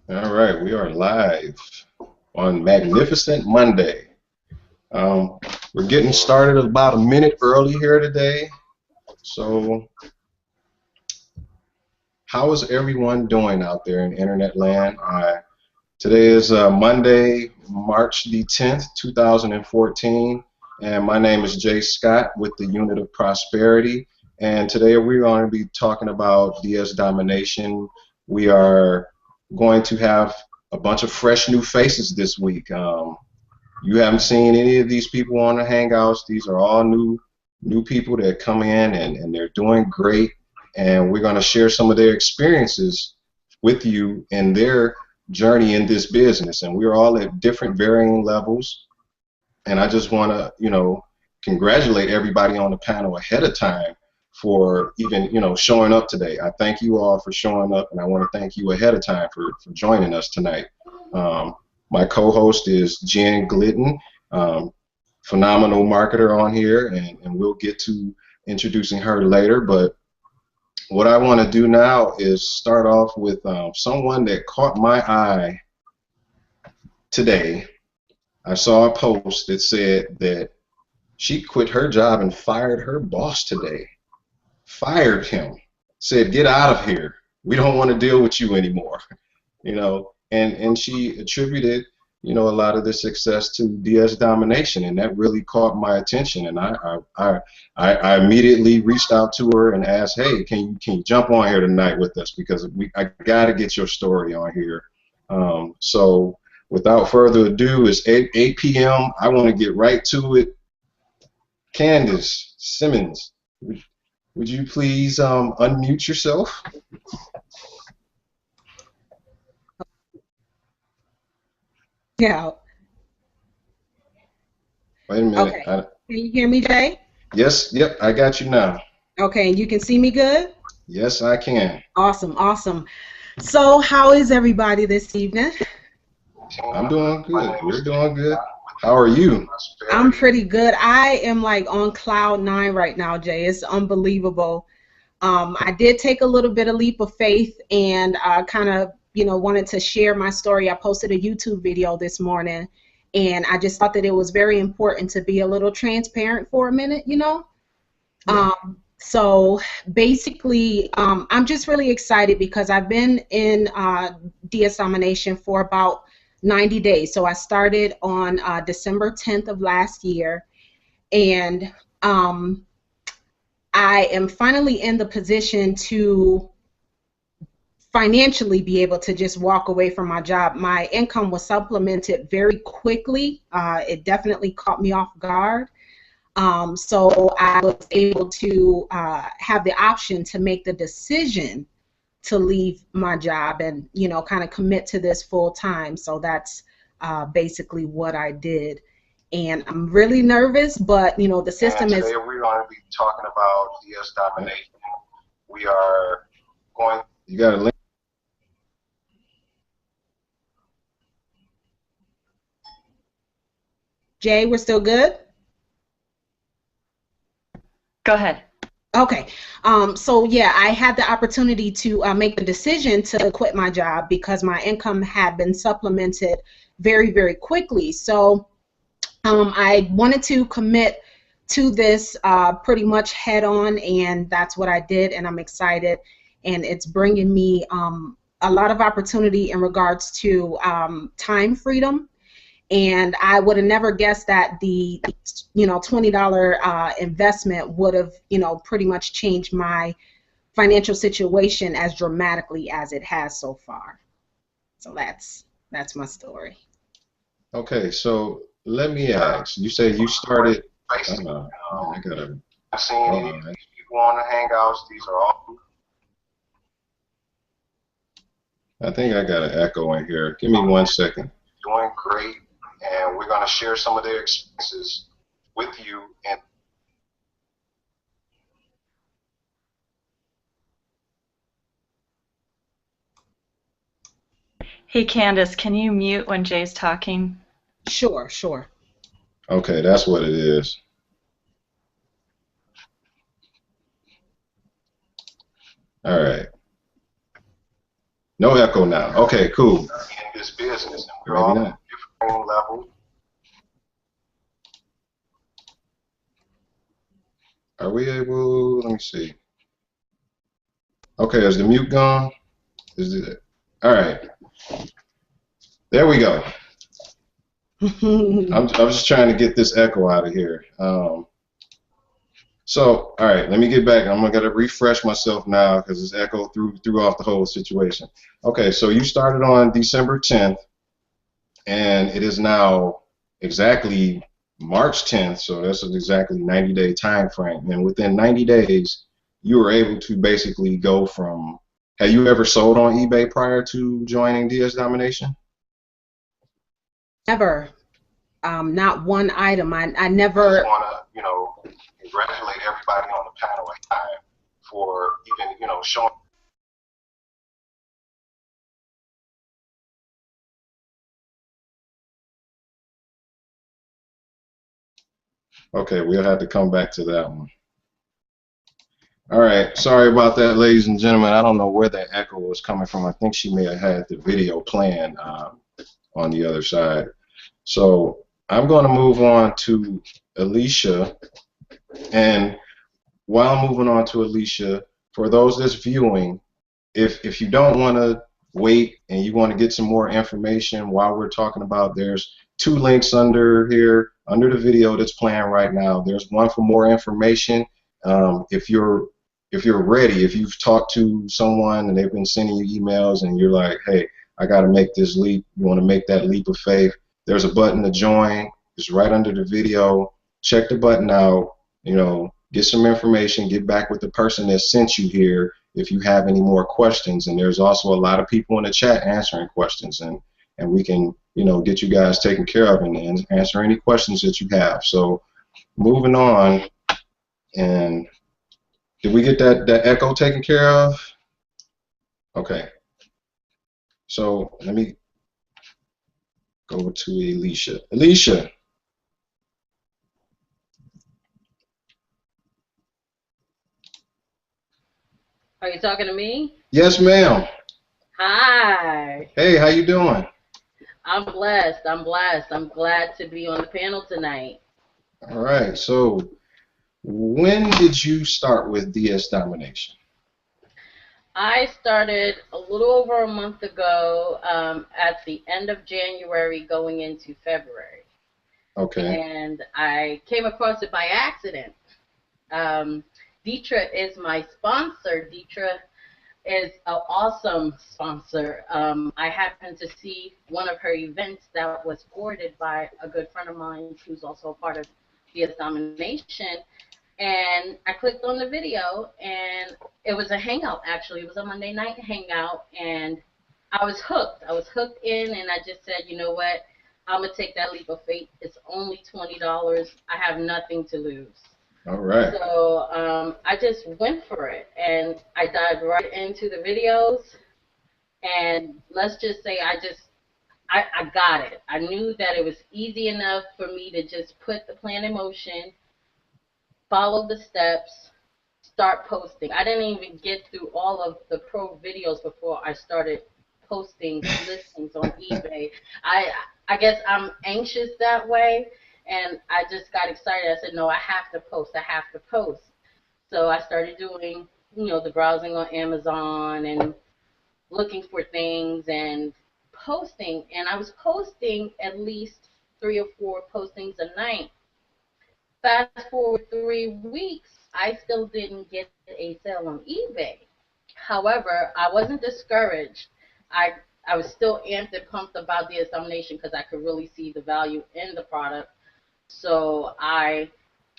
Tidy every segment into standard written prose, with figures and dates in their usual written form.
All right, we are live on Magnificent Monday. Um, we're getting started about a minute early here today. So, how is everyone doing out there in internet land? Today is Monday, March the 10th, 2014, and my name is Jay Scott with the Unit of Prosperity. And today we're going to be talking about DS Domination. We are going to have a bunch of fresh new faces this week. You haven't seen any of these people on the Hangouts. These are all new people that come in and they're doing great. And we're going to share some of their experiences with you and their journey in this business. And we're all at different varying levels. And I just want to, congratulate everybody on the panel ahead of time for even, showing up today. I thank you all for showing up, and I want to thank you ahead of time for joining us tonight. Um, my co-host is Jen Glidden, phenomenal marketer on here, and we'll get to introducing her later. But what I want to do now is start off with someone that caught my eye today. I saw a post that said that she quit her job and fired her boss today. Fired him. Said, "Get out of here. We don't want to deal with you anymore." And she attributed, a lot of the success to DS Domination, and that really caught my attention. And I immediately reached out to her and asked, "Hey, can you jump on here tonight with us? Because I got to get your story on here." So without further ado, it's 8 p.m. I want to get right to it. Candace Simmons, would you please unmute yourself? Yeah. Wait a minute. Okay. Can you hear me, Jay? Yes, yep, I got you now. Okay, and you can see me good? Yes, I can. Awesome, awesome. So, how is everybody this evening? I'm doing good. We're doing good. How are you? I'm pretty good. I am like on cloud nine right now, Jay. It's unbelievable. I did take a little bit of leap of faith and kind of, wanted to share my story. I posted a YouTube video this morning, and I just thought that it was very important to be a little transparent for a minute. Yeah. So basically, I'm just really excited because I've been in DS Domination for about 90 days. So I started on December 10th of last year, and I am finally in the position to financially be able to just walk away from my job. My income was supplemented very quickly. It definitely caught me off guard. So I was able to have the option to make the decision to leave my job and, kind of commit to this full time. So that's basically what I did. And I'm really nervous, but, the system is... Today we're going to be talking about DS Domination. We are going... You got a link? Jay, we're still good? Go ahead. Okay. So yeah, I had the opportunity to make the decision to quit my job because my income had been supplemented very, very quickly. So I wanted to commit to this pretty much head on, and that's what I did, and I'm excited. And it's bringing me a lot of opportunity in regards to time freedom. And I would have never guessed that the $20 investment would have pretty much changed my financial situation as dramatically as it has so far. So that's my story. Okay, so let me ask. You say you started. I gotta. I've seen any of these people on the Hangouts. These are all. I think I got an echo in here. Give me 1 second. Doing great, and we're gonna share some of their experiences with you. And Hey, Candace, can you mute when Jay's talking? Sure, sure. Okay, that's what it is. All right. No echo now. Okay, cool. In this business, and we're all at different level. Are we able? Let me see. Okay, is the mute gone? Is it? All right. There we go. I'm just trying to get this echo out of here. So, all right, let me get back. I'm gonna refresh myself now because this echo threw off the whole situation. Okay, so you started on December 10th, and it is now exactly March 10th. So that's an exactly 90-day time frame. And within 90 days, you were able to basically go from. Have you ever sold on eBay prior to joining DS Domination? Never. Not one item. I I never. just want to, congratulate everybody on the panel at time for even, showing. Okay, we'll have to come back to that one. All right, sorry about that, ladies and gentlemen. I don't know where that echo was coming from. I think she may have had the video playing on the other side. So I'm going to move on to Alicia. And while moving on to Alicia, for those that's viewing, if you don't want to wait and you want to get some more information while we're talking about, there's two links under here, under the video that's playing right now. There's one for more information. If you're ready, if you've talked to someone and they've been sending you emails and you're like, hey, I got to make this leap, you want to make that leap of faith, there's a button to join. It's right under the video. Check the button out, get some information, get back with the person that sent you here if you have any more questions. And there's also a lot of people in the chat answering questions, and we can, get you guys taken care of and answer any questions that you have. So moving on, and did we get that echo taken care of? Okay. So let me go to Alicia. Alicia. Are you talking to me? Yes, ma'am. Hi. Hey, how you doing? I'm blessed. I'm blessed. I'm glad to be on the panel tonight. All right. So when did you start with DS Domination? I started a little over a month ago at the end of January going into February. Okay. And I came across it by accident. Deetra is my sponsor. Deetra is an awesome sponsor. I happened to see one of her events that was forwarded by a good friend of mine who's also a part of DS Domination. And I clicked on the video, and it was a hangout, actually. It was a Monday night hangout, and I was hooked. I was hooked in, and I just said, you know what? I'm going to take that leap of faith. It's only $20. I have nothing to lose. All right. So I just went for it, and I dived right into the videos, and let's just say I got it. I knew that it was easy enough for me to just put the plan in motion, follow the steps, start posting. I didn't even get through all of the pro videos before I started posting listings on eBay. I guess I'm anxious that way, and I just got excited. I said, no, I have to post. I have to post. So I started doing, the browsing on Amazon and looking for things and posting. And I was posting at least 3 or 4 postings a night. Fast forward 3 weeks, I still didn't get a sale on eBay. However, I wasn't discouraged. I I was still amped and pumped about DS Domination because I could really see the value in the product. So I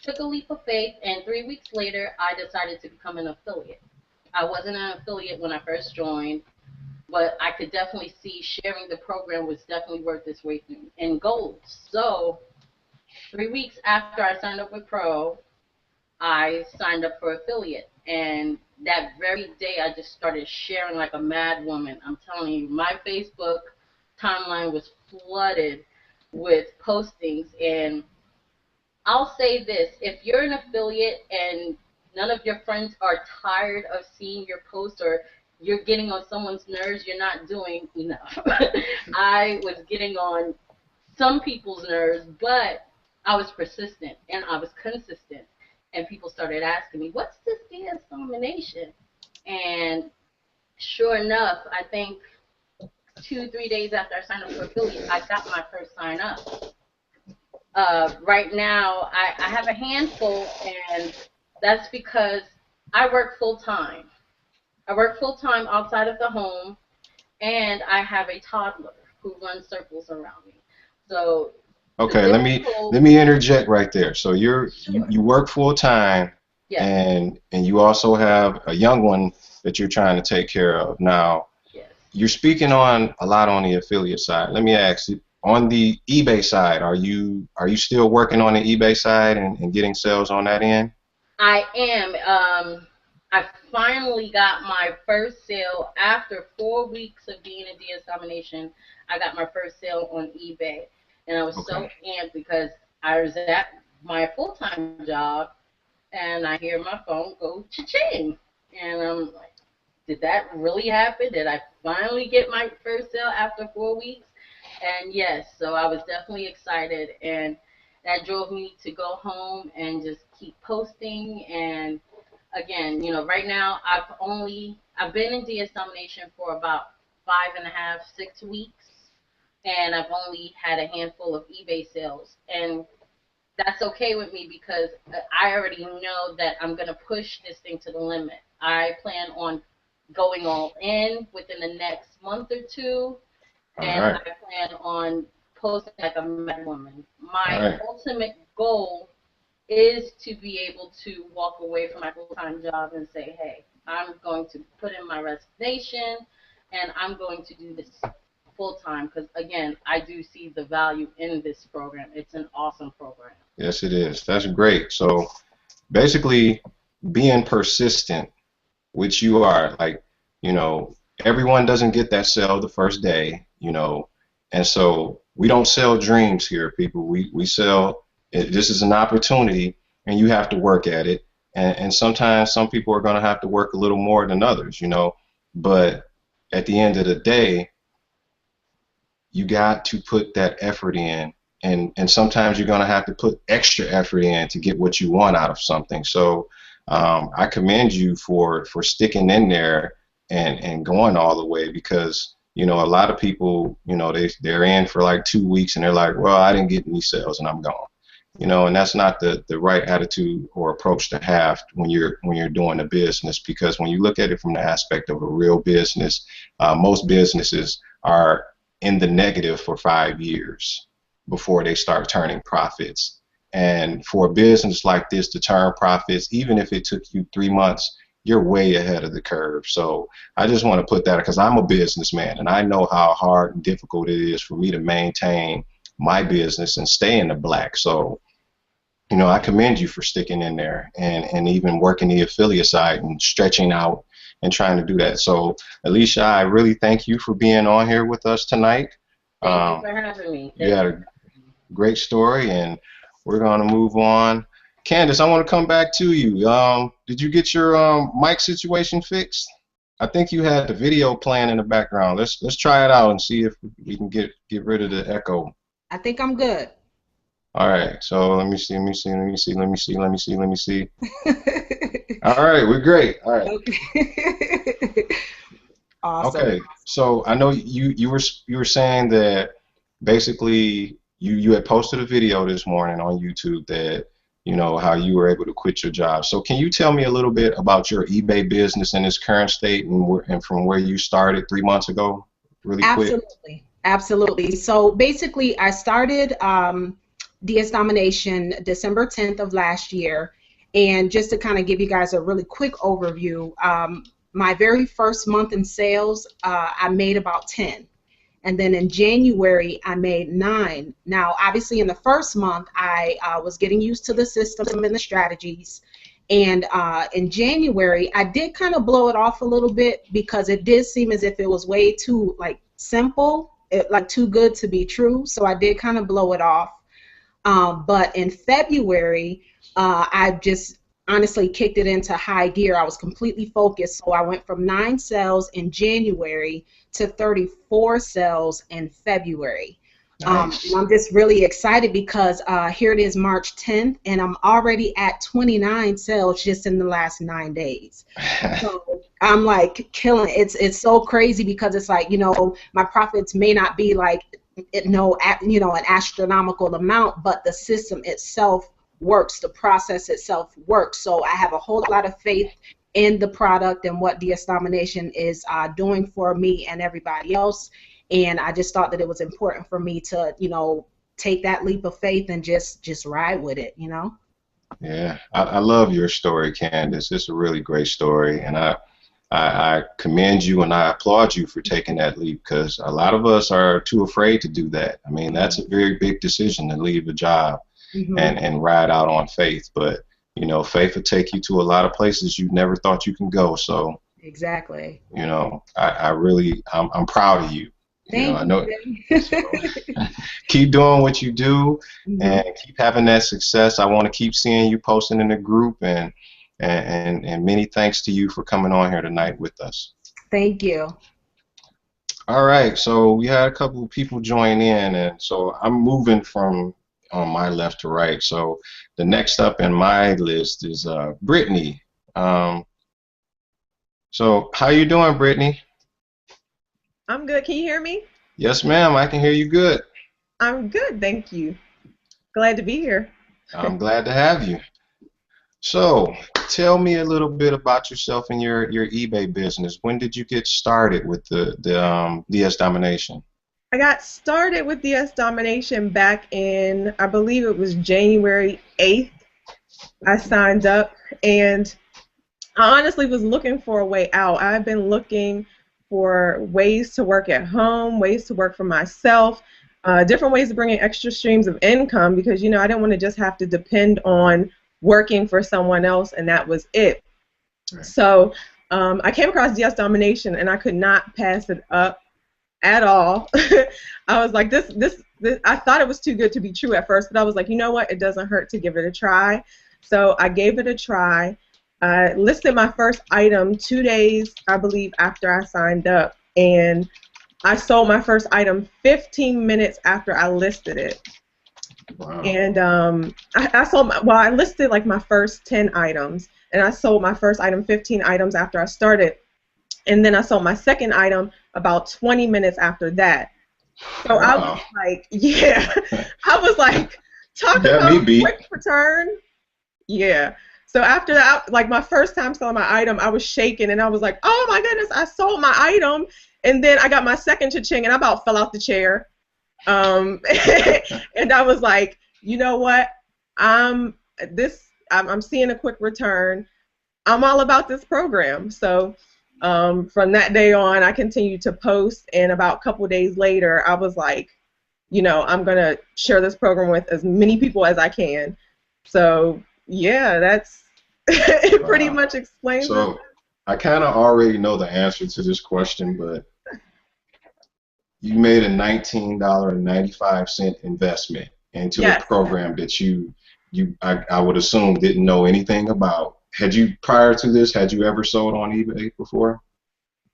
took a leap of faith, and 3 weeks later, I decided to become an affiliate. I wasn't an affiliate when I first joined, but I could definitely see sharing the program was definitely worth its weight in gold. So 3 weeks after I signed up with Pro, I signed up for affiliate. And that very day, I just started sharing like a mad woman. I'm telling you, my Facebook timeline was flooded with postings. And I'll say this, if you're an affiliate and none of your friends are tired of seeing your posts, or you're getting on someone's nerves, you're not doing enough. I was getting on some people's nerves, but I was persistent and I was consistent. And people started asking me, what's this DS Domination? And sure enough, I think 2, 3 days after I signed up for affiliate, I got my first sign up. Right now, I have a handful, and that's because I work full time. I work full time outside of the home, and I have a toddler who runs circles around me. So Okay, let me interject right there. So sure, you work full time, yes, and you also have a young one that you're trying to take care of. Now, yes. you're speaking on a lot on the affiliate side. Let me ask you, on the eBay side, are you still working on the eBay side and getting sales on that end? I am. I finally got my first sale after 4 weeks of being in DS Domination. I got my first sale on eBay, and I was Okay. so amped because I was at my full-time job, and I hear my phone go cha-ching, and I'm like, did that really happen? Did I finally get my first sale after 4 weeks? And yes, so I was definitely excited, and that drove me to go home and just keep posting. And again, right now I've been in DS Domination for about 5.5, 6 weeks, and I've only had a handful of eBay sales, and that's okay with me because I already know that I'm gonna push this thing to the limit. I plan on going all in within the next month or two, All and right. I plan on posting like a mad woman. All My right. ultimate goal is to be able to walk away from my full-time job and say, hey, I'm going to put in my resignation and I'm going to do this full-time because, again, I do see the value in this program. It's an awesome program. Yes, it is. That's great. So basically, being persistent, which you are, like, you know, everyone doesn't get that sale the first day, and so we don't sell dreams here, people. We sell, this is an opportunity, and you have to work at it. And sometimes some people are going to have to work a little more than others, but at the end of the day, you got to put that effort in, and sometimes you're going to have to put extra effort in to get what you want out of something. So I commend you for sticking in there and going all the way, because a lot of people, they're in for like 2 weeks and they're like, well, I didn't get any sales and I'm gone. And that's not the right attitude or approach to have when you're doing a business, because when you look at it from the aspect of a real business, most businesses are in the negative for 5 years before they start turning profits. And for a business like this to turn profits, even if it took you 3 months, you're way ahead of the curve. So I just want to put that, because I'm a businessman and I know how hard and difficult it is for me to maintain my business and stay in the black. So I commend you for sticking in there and even working the affiliate side and stretching out and trying to do that. So, Alicia, I really thank you for being on here with us tonight. Thank you Um, for having me. you Thank had you. a great story, and we're going to move on. Candace, I want to come back to you. Did you get your mic situation fixed? I think you had the video playing in the background. Let's try it out and see if we can get rid of the echo. I think I'm good. All right, so let me see. All right, we're great. All right. Okay. Awesome. Okay. So I know you were saying that basically you had posted a video this morning on YouTube that how you were able to quit your job. So can you tell me a little bit about your eBay business in its current state and from where you started 3 months ago, really quick? Absolutely. Absolutely. So basically, I started DS Domination December 10th of last year. And just to kind of give you guys a really quick overview, my very first month in sales, I made about 10. And then in January, I made 9. Now, obviously, in the first month, I was getting used to the system and the strategies. And in January, I did kind of blow it off a little bit because it did seem as if it was way too simple, like too good to be true. So I did kind of blow it off. But in February, I just honestly kicked it into high gear. I was completely focused. So I went from 9 sales in January to 34 sales in February. Nice. And I'm just really excited because here it is March 10th, and I'm already at 29 sales just in the last 9 days. So I'm like killing it. It's so crazy because it's like, my profits may not be like, an astronomical amount, but the system itself works, the process itself works. So I have a whole lot of faith in the product and what DS Domination is doing for me and everybody else. And I just thought that it was important for me to, take that leap of faith and just ride with it, Yeah, I love your story, Candace. It's a really great story, and I commend you and I applaud you for taking that leap, because a lot of us are too afraid to do that. I mean, that's a very big decision to leave a job and ride out on faith. But, faith will take you to a lot of places you never thought you can go. So, exactly. I'm proud of you. Thank I know. you. So, keep doing what you do and keep having that success. I want to keep seeing you posting in the group, and many thanks to you for coming on here tonight with us. Thank you. All right, so we had a couple of people join in, and so I'm moving from on my left to right. So the next up in my list is Brittany. So how you doing, Brittany? I'm good. Can you hear me? Yes, ma'am. I can hear you good. I'm good, thank you. Glad to be here. I'm glad to have you. So, tell me a little bit about yourself and your eBay business. When did you get started with the DS Domination? I got started with DS Domination back in, I believe it was January 8th. I signed up, and I honestly was looking for a way out. I've been looking for ways to work at home, ways to work for myself, different ways to bring in extra streams of income, because, I didn't want to just have to depend on working for someone else, and that was it. Right. So I came across DS Domination, and I could not pass it up at all. I was like, this, I thought it was too good to be true at first, but I was like, you know what, it doesn't hurt to give it a try. So I gave it a try. I listed my first item 2 days, I believe, after I signed up, and I sold my first item 15 minutes after I listed it. Wow. And I listed like my first 10 items, and I sold my first item 15 items after I started, and then I sold my second item about 20 minutes after that. So wow. I was like, yeah, I was like, talk about a quick return. Yeah. So after that, like my first time selling my item, I was shaking, and I was like, oh my goodness, I sold my item. And then I got my second cha-ching, and I about fell out the chair. And I was like, you know what? I'm seeing a quick return. I'm all about this program. So from that day on, I continued to post, and about a couple days later, I was like, I'm going to share this program with as many people as I can. So yeah, that's it. Pretty much explains it. I kind of already know the answer to this question, but you made a $19.95 investment into a program that I would assume didn't know anything about. Prior to this, had you ever sold on eBay before?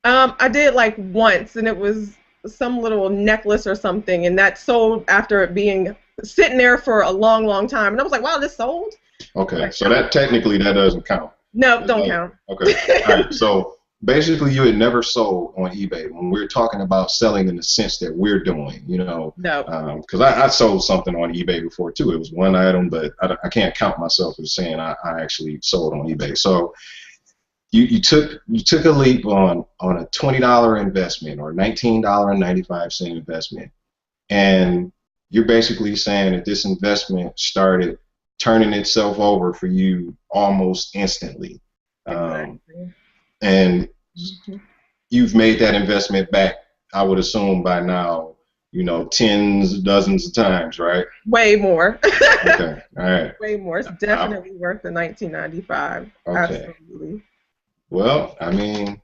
I did like once, and it was some little necklace or something, and that sold after it being sitting there for a long, long time. And I was like, wow, this sold? Okay, so that technically that doesn't count. No, don't count. Okay, all right. So basically, you had never sold on eBay when we're talking about selling in the sense that we're doing, No. Because I sold something on eBay before too. It was one item, but I can't count myself as saying I actually sold on eBay. So you took a leap on a $20 investment or $19.95 investment, and you're basically saying that this investment started turning itself over for you almost instantly. Exactly. And you've made that investment back, I would assume by now, tens, dozens of times, right? Way more. Okay, all right. Way more. It's definitely worth the $19.95. Okay. Absolutely. Well, I mean,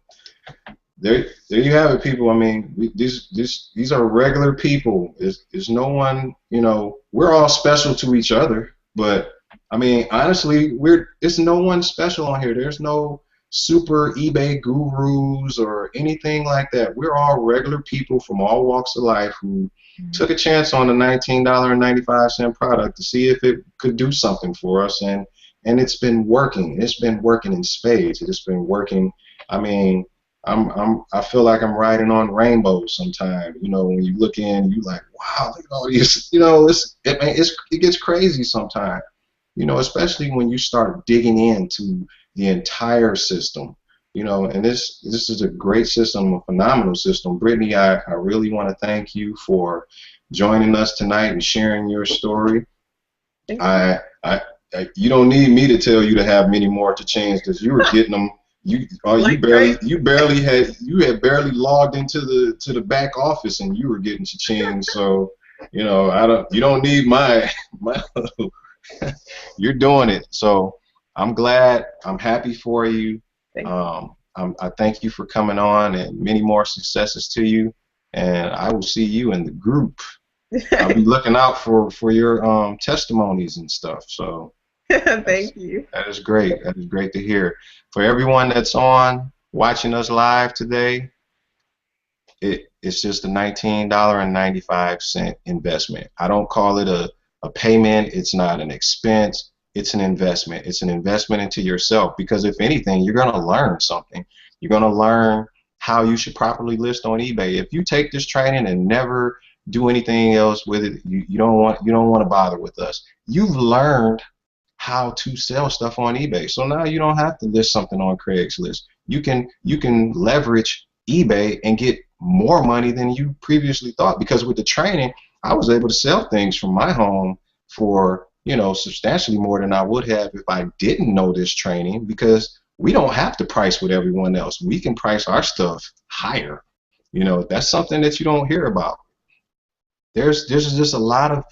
there you have it, people. I mean, these are regular people. Is no one, we're all special to each other, but I mean, honestly, it's no one special on here. There's no super eBay gurus or anything like that. We're all regular people from all walks of life who took a chance on a $19.95 product to see if it could do something for us, and it's been working. It's been working in spades. It's been working. I mean, I feel like I'm riding on rainbows sometimes. You know, when you look in, you like, wow, look at all these. You know, it gets crazy sometimes. You know, especially when you start digging into the entire system. You know, and this is a great system, a phenomenal system. Brittany, I really want to thank you for joining us tonight and sharing your story. Thank I, I, you don't need me to tell you to have many more to change because you were getting them. Like crazy. You had barely logged into the back office and you were getting to change. So, you know, you don't need my you're doing it. So I'm glad. I'm happy for you. Thank you. I thank you for coming on, and many more successes to you. And I will see you in the group. I'll be looking out for your testimonies and stuff. So Thank you. that is great. That is great to hear. For everyone that's on watching us live today, it's just a $19.95 investment. I don't call it a payment. It's not an expense. It's an investment. It's an investment into yourself, because if anything, you're going to learn something. You're going to learn how you should properly list on eBay. If you take this training and never do anything else with it, you don't want to bother with us. You've learned how to sell stuff on eBay. So now you don't have to list something on Craigslist. You can leverage eBay and get more money than you previously thought, because with the training, I was able to sell things from my home for, you know, substantially more than I would have if I didn't know this training, because we don't have to price with everyone else. We can price our stuff higher. You know, that's something that you don't hear about. There's just a lot of,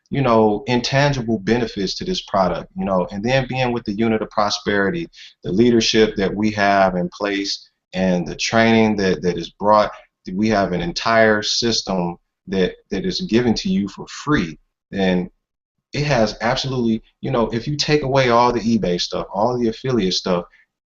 you know, intangible benefits to this product, you know, and then being with the unit of prosperity, the leadership that we have in place, and the training that is brought. We have an entire system that is given to you for free, and it has absolutely, you know, if you take away all the eBay stuff, all the affiliate stuff,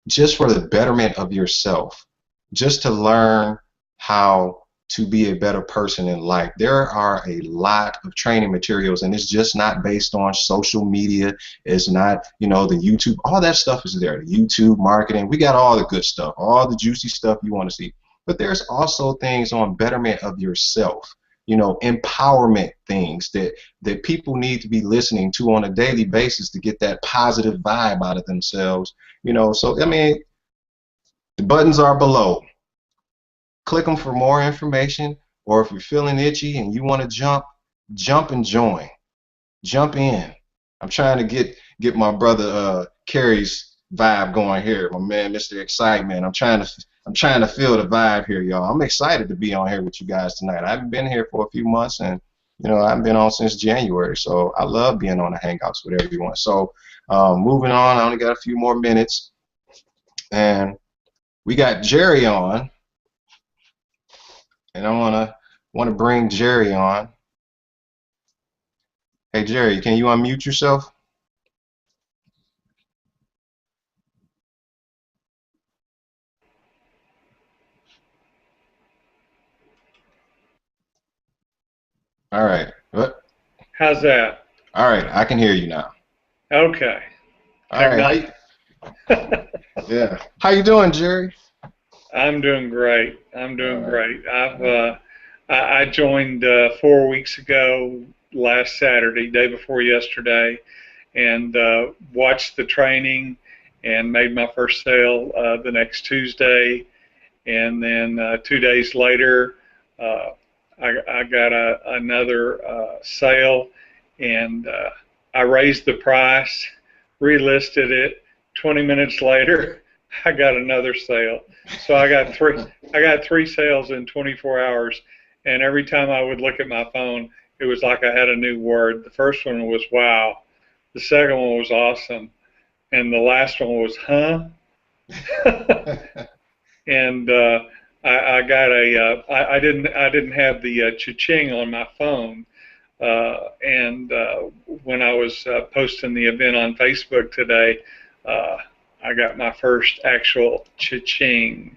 just for the betterment of yourself, just to learn how to be a better person in life. There are a lot of training materials, and it's just not based on social media. It's not, you know, the YouTube. All that stuff is there. The YouTube marketing. We got all the good stuff, all the juicy stuff you want to see. But there's also things on betterment of yourself, you know, empowerment things that people need to be listening to on a daily basis to get that positive vibe out of themselves, you know. So, I mean, the buttons are below. Click them for more information, or if you're feeling itchy and you want to jump and join. Jump in. I'm trying to get my brother Kerry's vibe going here, my man, Mr. Excitement. I'm trying to feel the vibe here, y'all. I'm excited to be on here with you guys tonight. I haven't been here for a few months, and you know, I haven't been on since January, so I love being on the Hangouts with everyone. So moving on, I only got a few more minutes, and we got Jerry on. And I want to bring Jerry on. Hey Jerry, can you unmute yourself? All right. What? How's that? All right, I can hear you now. Okay. All right. Yeah. How you doing, Jerry? I'm doing great. I'm doing great. I joined 4 weeks ago, last Saturday, day before yesterday, and watched the training and made my first sale the next Tuesday, and then 2 days later, I got another sale, and I raised the price, relisted it. 20 minutes later, I got another sale. So I got three sales in 24 hours, and every time I would look at my phone, it was like I had a new word. The first one was wow, the second one was awesome, and the last one was huh. And I got I didn't have the cha-ching on my phone, And when I was posting the event on Facebook today, I got my first actual cha-ching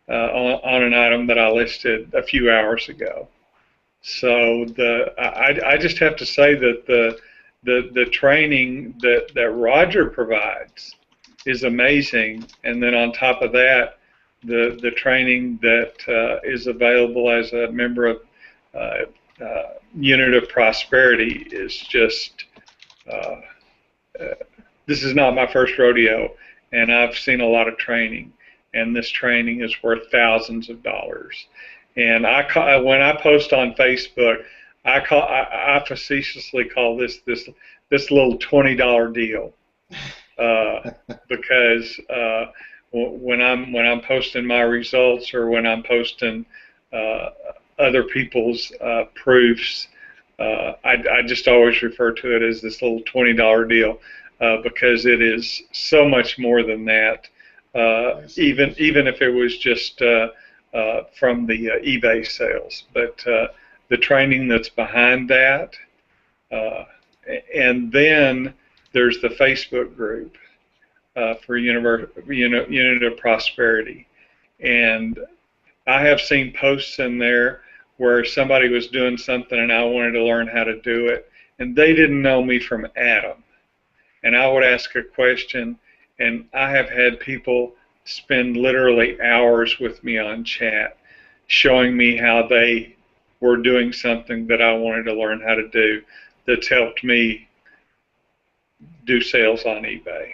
on an item that I listed a few hours ago. So I just have to say that the training that Roger provides is amazing, and then on top of that, the training that is available as a member of Unit of Prosperity is just this is not my first rodeo, and I've seen a lot of training, and this training is worth thousands of dollars. And when I post on Facebook, I facetiously call this little $20 deal because when I'm posting my results or when I'm posting other people's proofs, I just always refer to it as this little $20 deal because it is so much more than that. Even if it was just from the eBay sales, but the training that's behind that, and then there's the Facebook group for Unit of Prosperity, and I have seen posts in there where somebody was doing something and I wanted to learn how to do it, and they didn't know me from Adam, and I would ask a question, and I have had people spend literally hours with me on chat showing me how they were doing something that I wanted to learn how to do that's helped me do sales on eBay.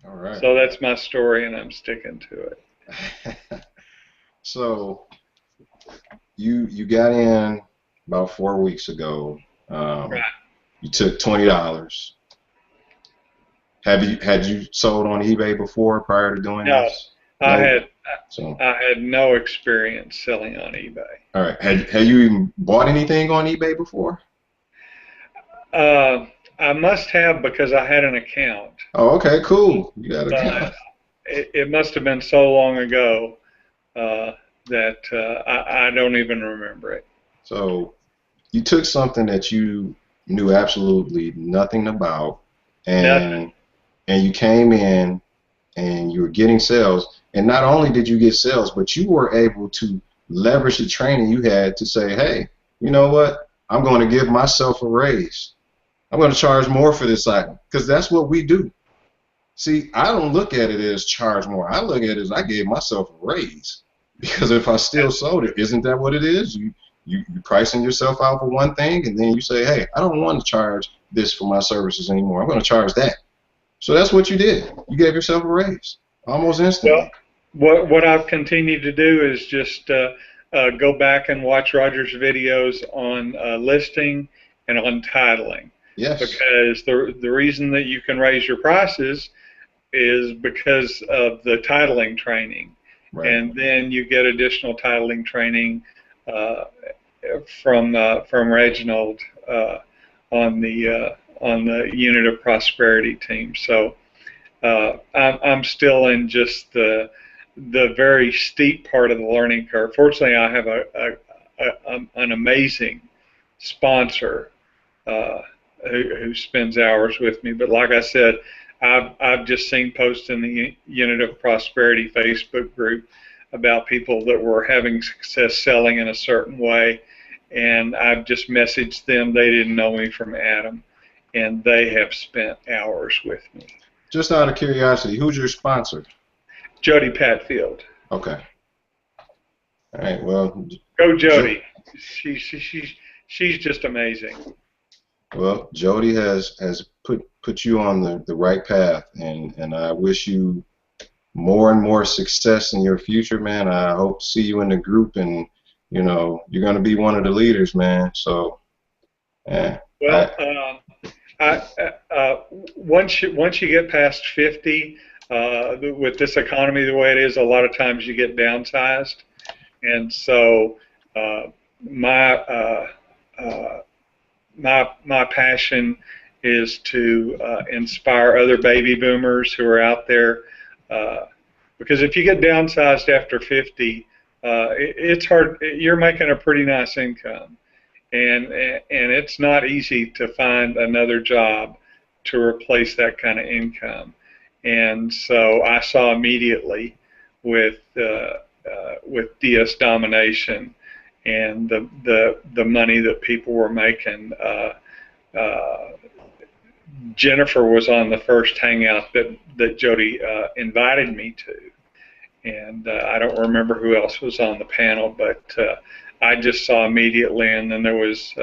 All right. So that's my story, and I'm sticking to it. So you got in about 4 weeks ago. Right. You took $20. Had you sold on eBay before prior to doing this? No. I had no experience selling on eBay. All right. Had you even bought anything on eBay before? I must have because I had an account. Oh, okay, cool. You got an account. It must have been so long ago that I don't even remember it. So you took something that you knew absolutely nothing about, and you came in and you were getting sales, and not only did you get sales, but you were able to leverage the training you had to say, hey, you know what, I'm going to give myself a raise. I'm going to charge more for this item, because that's what we do. See, I don't look at it as charge more. I look at it as I gave myself a raise, because if I still sold it, isn't that what it is? You pricing yourself out for one thing, and then you say, hey, I don't want to charge this for my services anymore. I'm going to charge that. So that's what you did. You gave yourself a raise almost instantly. Well, what I've continued to do is just go back and watch Roger's videos on listing and on titling. Yes. Because the reason that you can raise your prices is because of the titling training. Right. And then you get additional titling training from Reginald on the Unit of Prosperity team. So I'm still in just the very steep part of the learning curve. Fortunately, I have an amazing sponsor who spends hours with me. But like I said, I've just seen posts in the Unit of Prosperity Facebook group about people that were having success selling in a certain way, and I've just messaged them. They didn't know me from Adam, and they have spent hours with me. Just out of curiosity, who's your sponsor? Jody Patfield. Okay. All right. Well. Go Jody. She's just amazing. Well, Jody has put you on the right path, and I wish you more and more success in your future, man. I hope to see you in the group, and you know you're going to be one of the leaders, man. So, yeah. Well, once you get past 50, with this economy the way it is, a lot of times you get downsized, and so my passion is to inspire other baby boomers who are out there, because if you get downsized after 50, it's hard. You're making a pretty nice income, and it's not easy to find another job to replace that kind of income. And so I saw immediately with DS Domination and the money that people were making. Jennifer was on the first hangout that Jody invited me to, and I don't remember who else was on the panel, but I just saw immediately. And then there was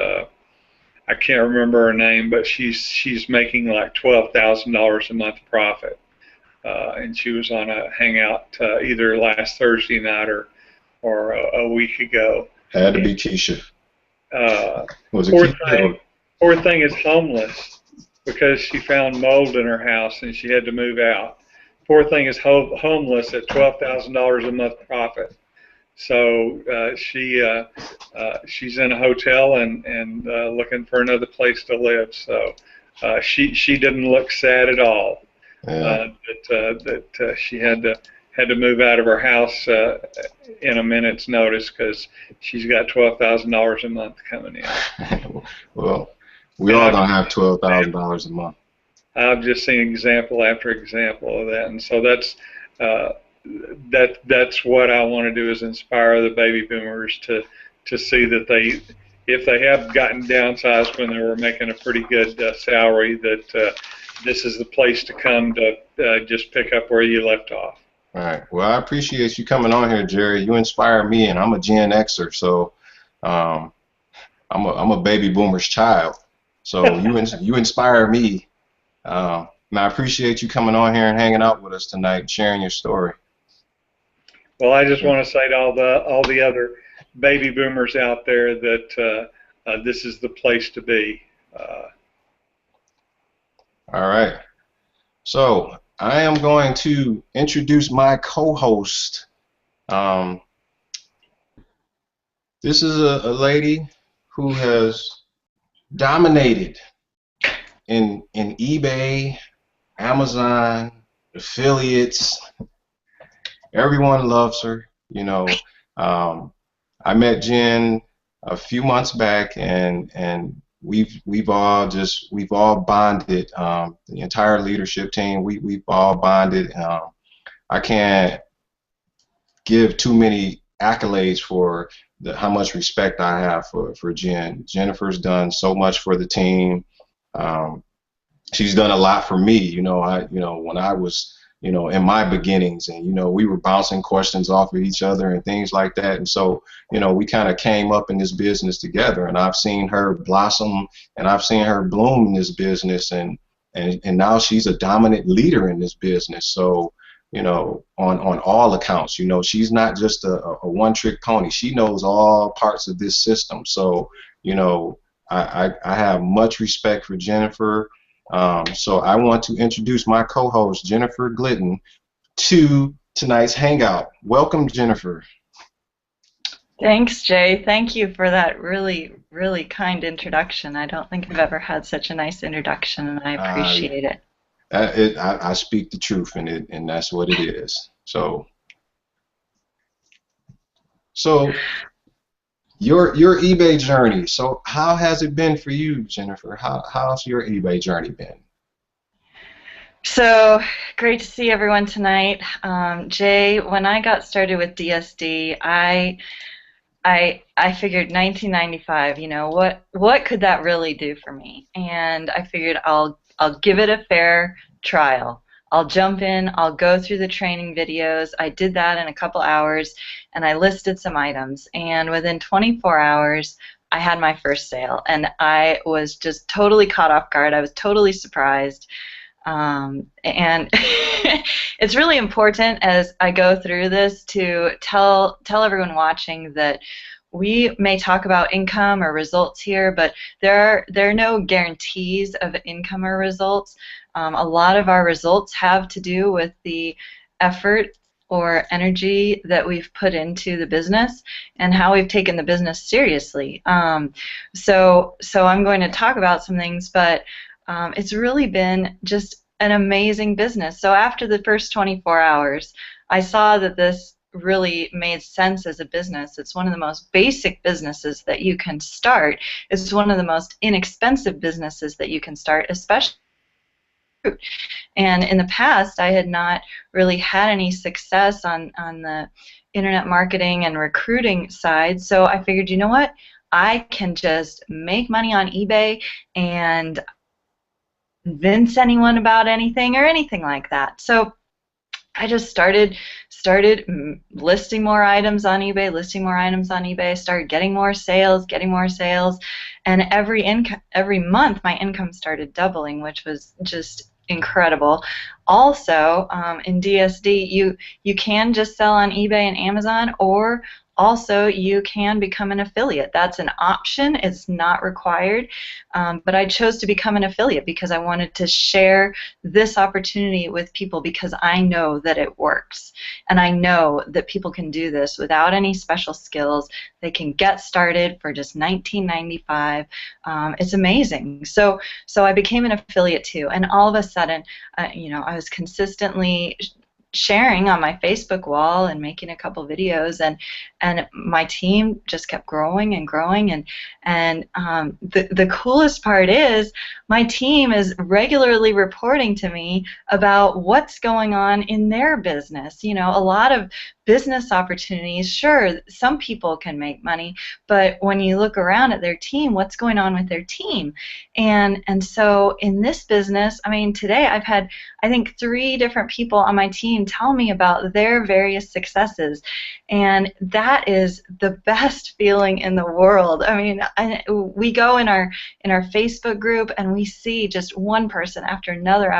I can't remember her name, but she's making like $12,000 a month profit, and she was on a hangout either last Thursday night or a week ago. Had to be Keisha. Was it Poor Keisha? poor thing is homeless because she found mold in her house and she had to move out. Poor thing is homeless at $12,000 a month profit. So she's in a hotel and looking for another place to live. So she didn't look sad at all. Yeah. That she had to move out of her house in a minute's notice because she's got $12,000 a month coming in. Well, we all don't have $12,000 a month. I've just seen example after example of that, and so that's what I want to do, is inspire the baby boomers to see that if they have gotten downsized when they were making a pretty good salary, that this is the place to come to just pick up where you left off. All right. Well, I appreciate you coming on here, Jerry. You inspire me, and I'm a Gen Xer, so I'm a baby boomer's child. So you inspire me. And I appreciate you coming on here and hanging out with us tonight and sharing your story. Well, I just want to say to all the other baby boomers out there that this is the place to be. All right. So I am going to introduce my co-host. This is a lady who has dominated in eBay, Amazon, affiliates. Everyone loves her. You know, I met Jen a few months back, and we've all bonded. The entire leadership team, we've all bonded. I can't give too many accolades for how much respect I have for Jen. Jennifer's done so much for the team. She's done a lot for me. You know, when I was, in my beginnings, and we were bouncing questions off of each other and things like that. And so, we kind of came up in this business together, and I've seen her blossom and I've seen her bloom in this business, and now she's a dominant leader in this business. So, on all accounts, she's not just a one-trick pony. She knows all parts of this system. So, I have much respect for Jennifer. So I want to introduce my co-host, Jennifer Glidden, to tonight's hangout. Welcome, Jennifer. Thanks, Jay. Thank you for that really, really kind introduction. I don't think I've ever had such a nice introduction, and I appreciate it. I speak the truth, and that's what it is. So your eBay journey. So how has it been for you, Jennifer? How's your eBay journey been? So great to see everyone tonight. Jay, when I got started with DSD, I figured 1995. What could that really do for me? And I figured I'll give it a fair trial. I'll jump in, I'll go through the training videos. I did that in a couple hours, and I listed some items. And within 24 hours, I had my first sale, and I was just totally caught off guard. I was totally surprised. And it's really important as I go through this to tell everyone watching that we may talk about income or results here, but there are no guarantees of income or results. A lot of our results have to do with the effort or energy that we've put into the business and how we've taken the business seriously. So I'm going to talk about some things, but it's really been just an amazing business. So after the first 24 hours, I saw that this really made sense as a business. It's one of the most basic businesses that you can start. It's one of the most inexpensive businesses that you can start, especially. And in the past, I had not really had any success on the internet marketing and recruiting side. So I figured, you know what? I can just make money on eBay and convince anyone about anything or anything like that. So I just started listing more items on eBay, started getting more sales, and every month my income started doubling, which was just incredible. Also, in DSD, you can just sell on eBay and Amazon, or also you can become an affiliate. That's an option. It's not required. But I chose to become an affiliate because I wanted to share this opportunity with people, because I know that it works. And I know that people can do this without any special skills. They can get started for just $19.95. It's amazing. So I became an affiliate too. And all of a sudden, I was consistently sharing on my Facebook wall and making a couple videos, and my team just kept growing and growing, and the coolest part is my team is regularly reporting to me about what's going on in their business. A lot of business opportunities, sure, some people can make money, but when you look around at their team, what's going on with their team? And so in this business, I mean, today I've had, I think, 3 different people on my team tell me about their various successes, and that is the best feeling in the world. I mean, we go in our Facebook group and we see just one person after another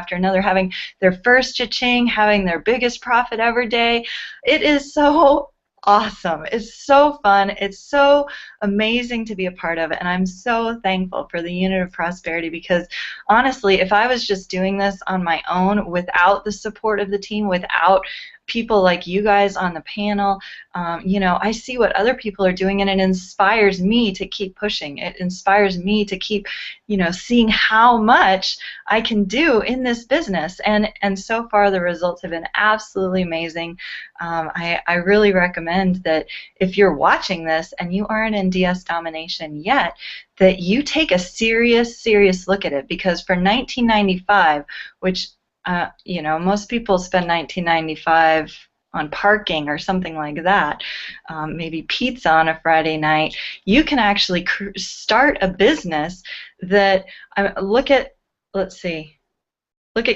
having their first cha-ching, having their biggest profit ever day. It is so awesome. It's so fun. It's so amazing to be a part of it, and I'm so thankful for the Unit of Prosperity, because honestly, if I was just doing this on my own without the support of the team, without people like you guys on the panel, I see what other people are doing, and it inspires me to keep pushing. It inspires me to keep, seeing how much I can do in this business, and so far the results have been absolutely amazing. I really recommend that if you're watching this and you aren't in DS Domination yet, that you take a serious look at it, because for $19.95, which most people spend $19.95 on parking or something like that, maybe pizza on a Friday night, you can actually start a business that, let's look at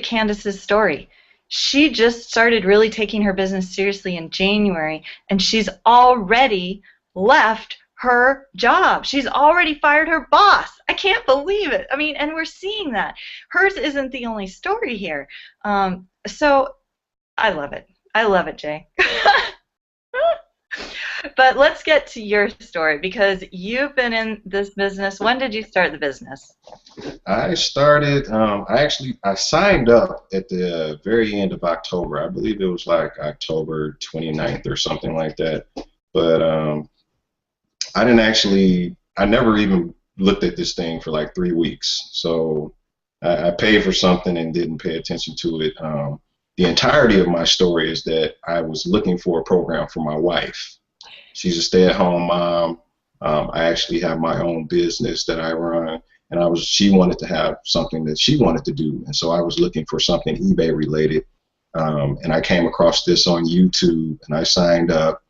Candace's story. She just started really taking her business seriously in January, and she's already left her job. She's already fired her boss. I can't believe it. I mean, and we're seeing that. Hers isn't the only story here. So I love it. I love it, Jay. But let's get to your story, because you've been in this business. When did you start the business? I started, I signed up at the very end of October. I believe it was like October 29th or something like that. But I never even looked at this thing for like 3 weeks. So I paid for something and didn't pay attention to it. The entirety of my story is that I was looking for a program for my wife. She's a stay-at-home mom. I actually have my own business that I run, and she wanted to have something that she wanted to do, and so I was looking for something eBay related, and I came across this on YouTube, and I signed up.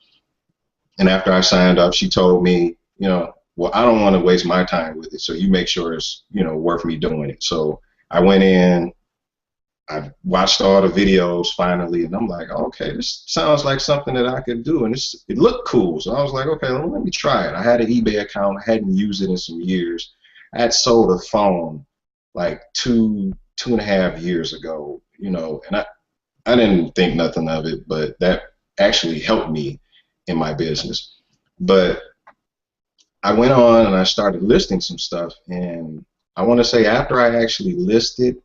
And after I signed up, she told me, well, I don't want to waste my time with it, so you make sure it's, worth me doing it. So I went in, I watched all the videos finally, and I'm like, okay, this sounds like something that I could do, and it looked cool. So I was like, okay, let me try it. I had an eBay account. I hadn't used it in some years. I had sold a phone like two and a half years ago, and I didn't think nothing of it, but that actually helped me in my business. But I went on and I started listing some stuff, and I want to say after I actually listed,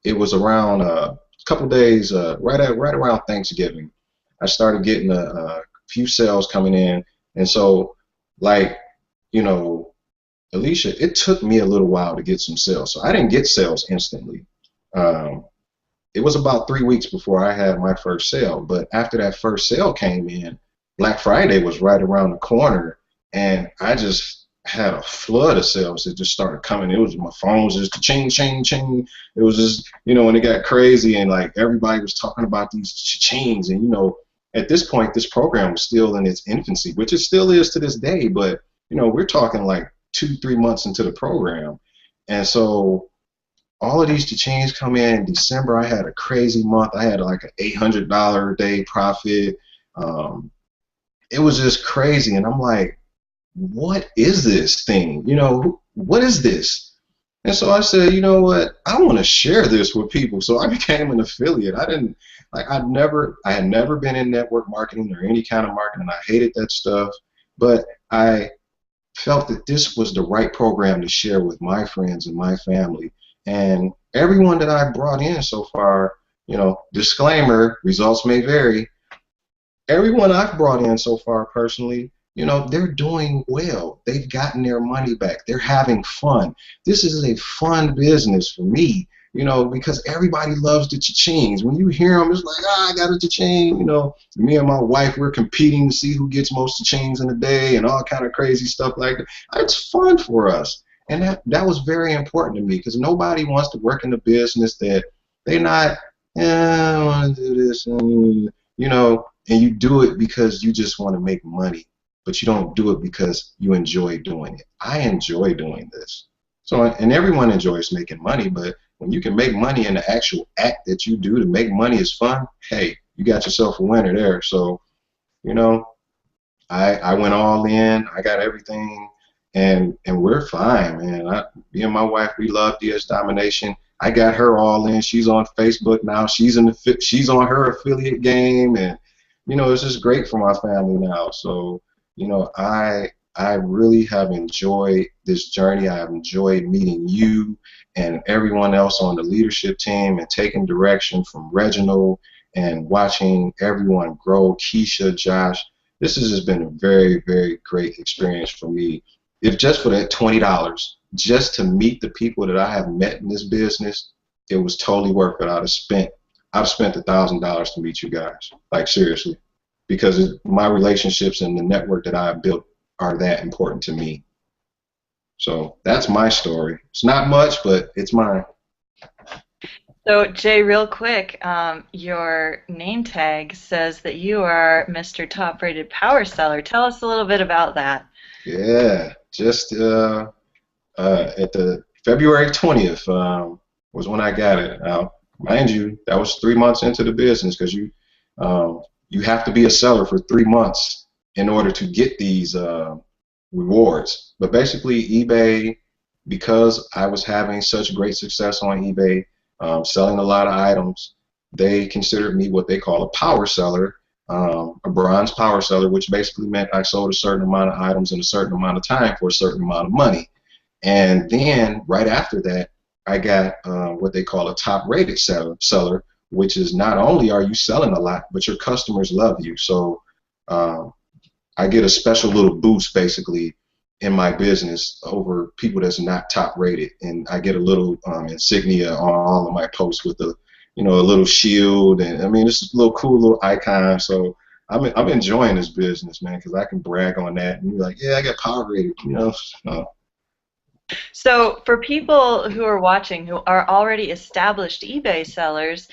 it was around a couple days, right around Thanksgiving, I started getting a few sales coming in. And so, Alicia, it took me a little while to get some sales. So I didn't get sales instantly. it was about 3 weeks before I had my first sale. But after that first sale came in, Black Friday was right around the corner, and I just had a flood of sales that just started coming. It was my phone was just ching ching ching. It was just, you know, when it got crazy and like everybody was talking about these chains, and you know, at this point this program was still in its infancy, which it still is to this day, but you know, we're talking like 2-3 months into the program. And so all of these chains come in December. I had a crazy month. I had like an $800 a day profit. It was just crazy, and I'm like, what is this thing? You know, what is this? And so I said, you know what? I want to share this with people. So I became an affiliate. I didn't like I had never been in network marketing or any kind of marketing. I hated that stuff, but I felt that this was the right program to share with my friends and my family. And everyone that I brought in so far, you know, disclaimer, results may vary. Everyone I've brought in so far personally, you know, they're doing well. They've gotten their money back. They're having fun. This is a fun business for me, you know, because everybody loves the cha-chings. When you hear them, it's like, ah, I got a cha-ching. You know, me and my wife, we're competing to see who gets most cha-chings in a day and all kind of crazy stuff like that. It's fun for us. And that was very important to me, because nobody wants to work in a business that they're not, I want to do this, you know, and you do it because you just want to make money, but you don't do it because you enjoy doing it. I enjoy doing this. So, and everyone enjoys making money, but when you can make money and the actual act that you do to make money is fun, hey, you got yourself a winner there. So, you know, I went all in. I got everything, and we're fine, man. Me and my wife, we love DS Domination. I got her all in. She's on Facebook now. She's on her affiliate game, and you know, it's just great for my family now. So, you know, I really have enjoyed this journey. I have enjoyed meeting you and everyone else on the leadership team and taking direction from Reginald and watching everyone grow. Keisha, Josh, this has just been a very, very great experience for me. If just for that $20, just to meet the people that I have met in this business, it was totally worth it. I've spent $1,000 to meet you guys, like seriously, because my relationships and the network that I've built are that important to me. So that's my story. It's not much, but it's mine. So Jay, real quick, your name tag says that you are Mr. Top Rated Power Seller. Tell us a little bit about that. Yeah, just at the February 20th was when I got it. Now, mind you, that was 3 months into the business, because you have to be a seller for 3 months in order to get these rewards. But basically, eBay, because I was having such great success on eBay, selling a lot of items, they considered me what they call a power seller, a bronze power seller, which basically meant I sold a certain amount of items in a certain amount of time for a certain amount of money. And then right after that, I got what they call a top rated seller, which is not only are you selling a lot, but your customers love you. So I get a special little boost basically in my business over people that's not top rated, and I get a little insignia on all of my posts with a, you know, a little shield, and I mean, it's a little cool little icon. So I'm enjoying this business, man, because I can brag on that and be like, yeah, I got power rated, you know. So for people who are watching who are already established eBay sellers,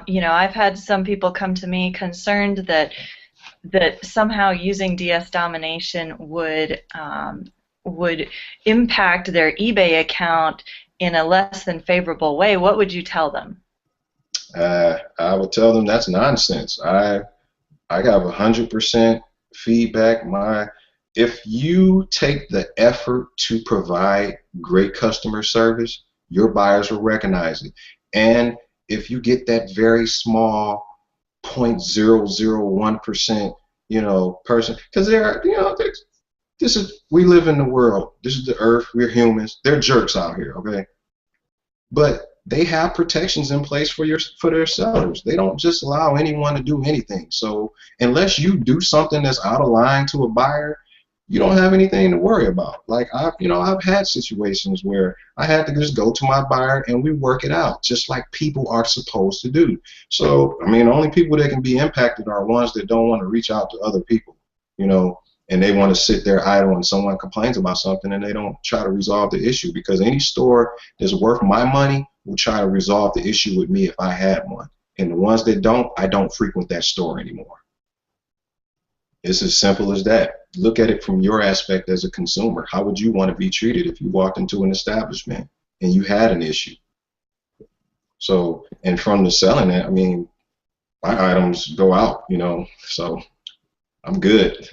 you know, I've had some people come to me concerned that somehow using DS Domination would impact their eBay account in a less than favorable way. What would you tell them? I would tell them that's nonsense. I got 100% feedback. If you take the effort to provide great customer service, your buyers will recognize it. And if you get that very small 0.001%, you know, person, because there are, you know, we live in the world. This is the earth. We're humans. They're jerks out here, okay? But they have protections in place for their sellers. They don't just allow anyone to do anything. So unless you do something that's out of line to a buyer, you don't have anything to worry about. Like I've had situations where I had to just go to my buyer and we work it out, just like people are supposed to do. So, I mean, the only people that can be impacted are ones that don't want to reach out to other people, and they want to sit there idle and someone complains about something and they don't try to resolve the issue, because any store that's worth my money will try to resolve the issue with me if I had one. And the ones that don't, I don't frequent that store anymore. It's as simple as that. Look at it from your aspect as a consumer. How would you want to be treated if you walked into an establishment and you had an issue? So, and from the selling it, I mean, my items go out, so I'm good.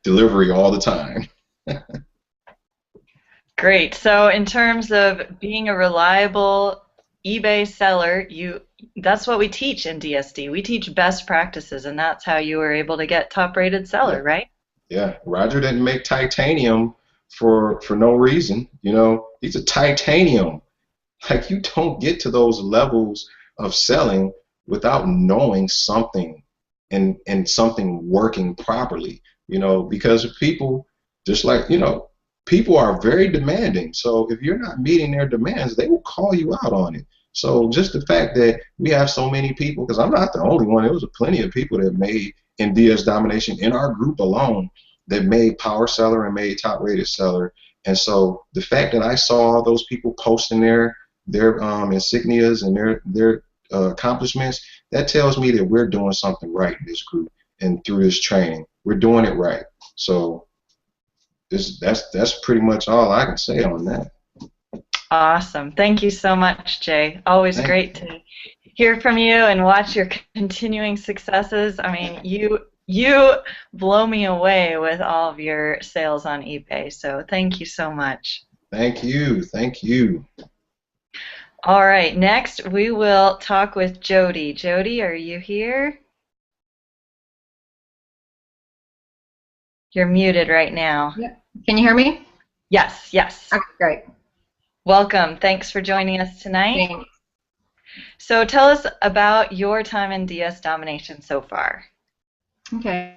Delivery all the time. Great. So in terms of being a reliable eBay seller, that's what we teach in DSD. We teach best practices, and that's how you were able to get top-rated seller, right? Yeah. Roger didn't make titanium for no reason. He's a titanium. Like, you don't get to those levels of selling without knowing something and something working properly. Because people, just like, people are very demanding. So if you're not meeting their demands, they will call you out on it. So just the fact that we have so many people, because I'm not the only one, there was plenty of people that made in DS Domination in our group alone that made power seller and made top rated seller. And so the fact that I saw all those people posting their insignias and their accomplishments, that tells me that we're doing something right in this group, and through this training we're doing it right. So that's pretty much all I can say on that. Awesome. Thank you so much, Jay. Always great to hear from you and watch your continuing successes. I mean, you blow me away with all of your sales on eBay, so thank you so much. Thank you. Thank you. All right, next we will talk with Jody. Jody, are you here? You're muted right now. Yeah. Can you hear me? Yes, yes. Okay, great. Welcome. Thanks for joining us tonight. Thanks. So tell us about your time in DS Domination so far. Okay.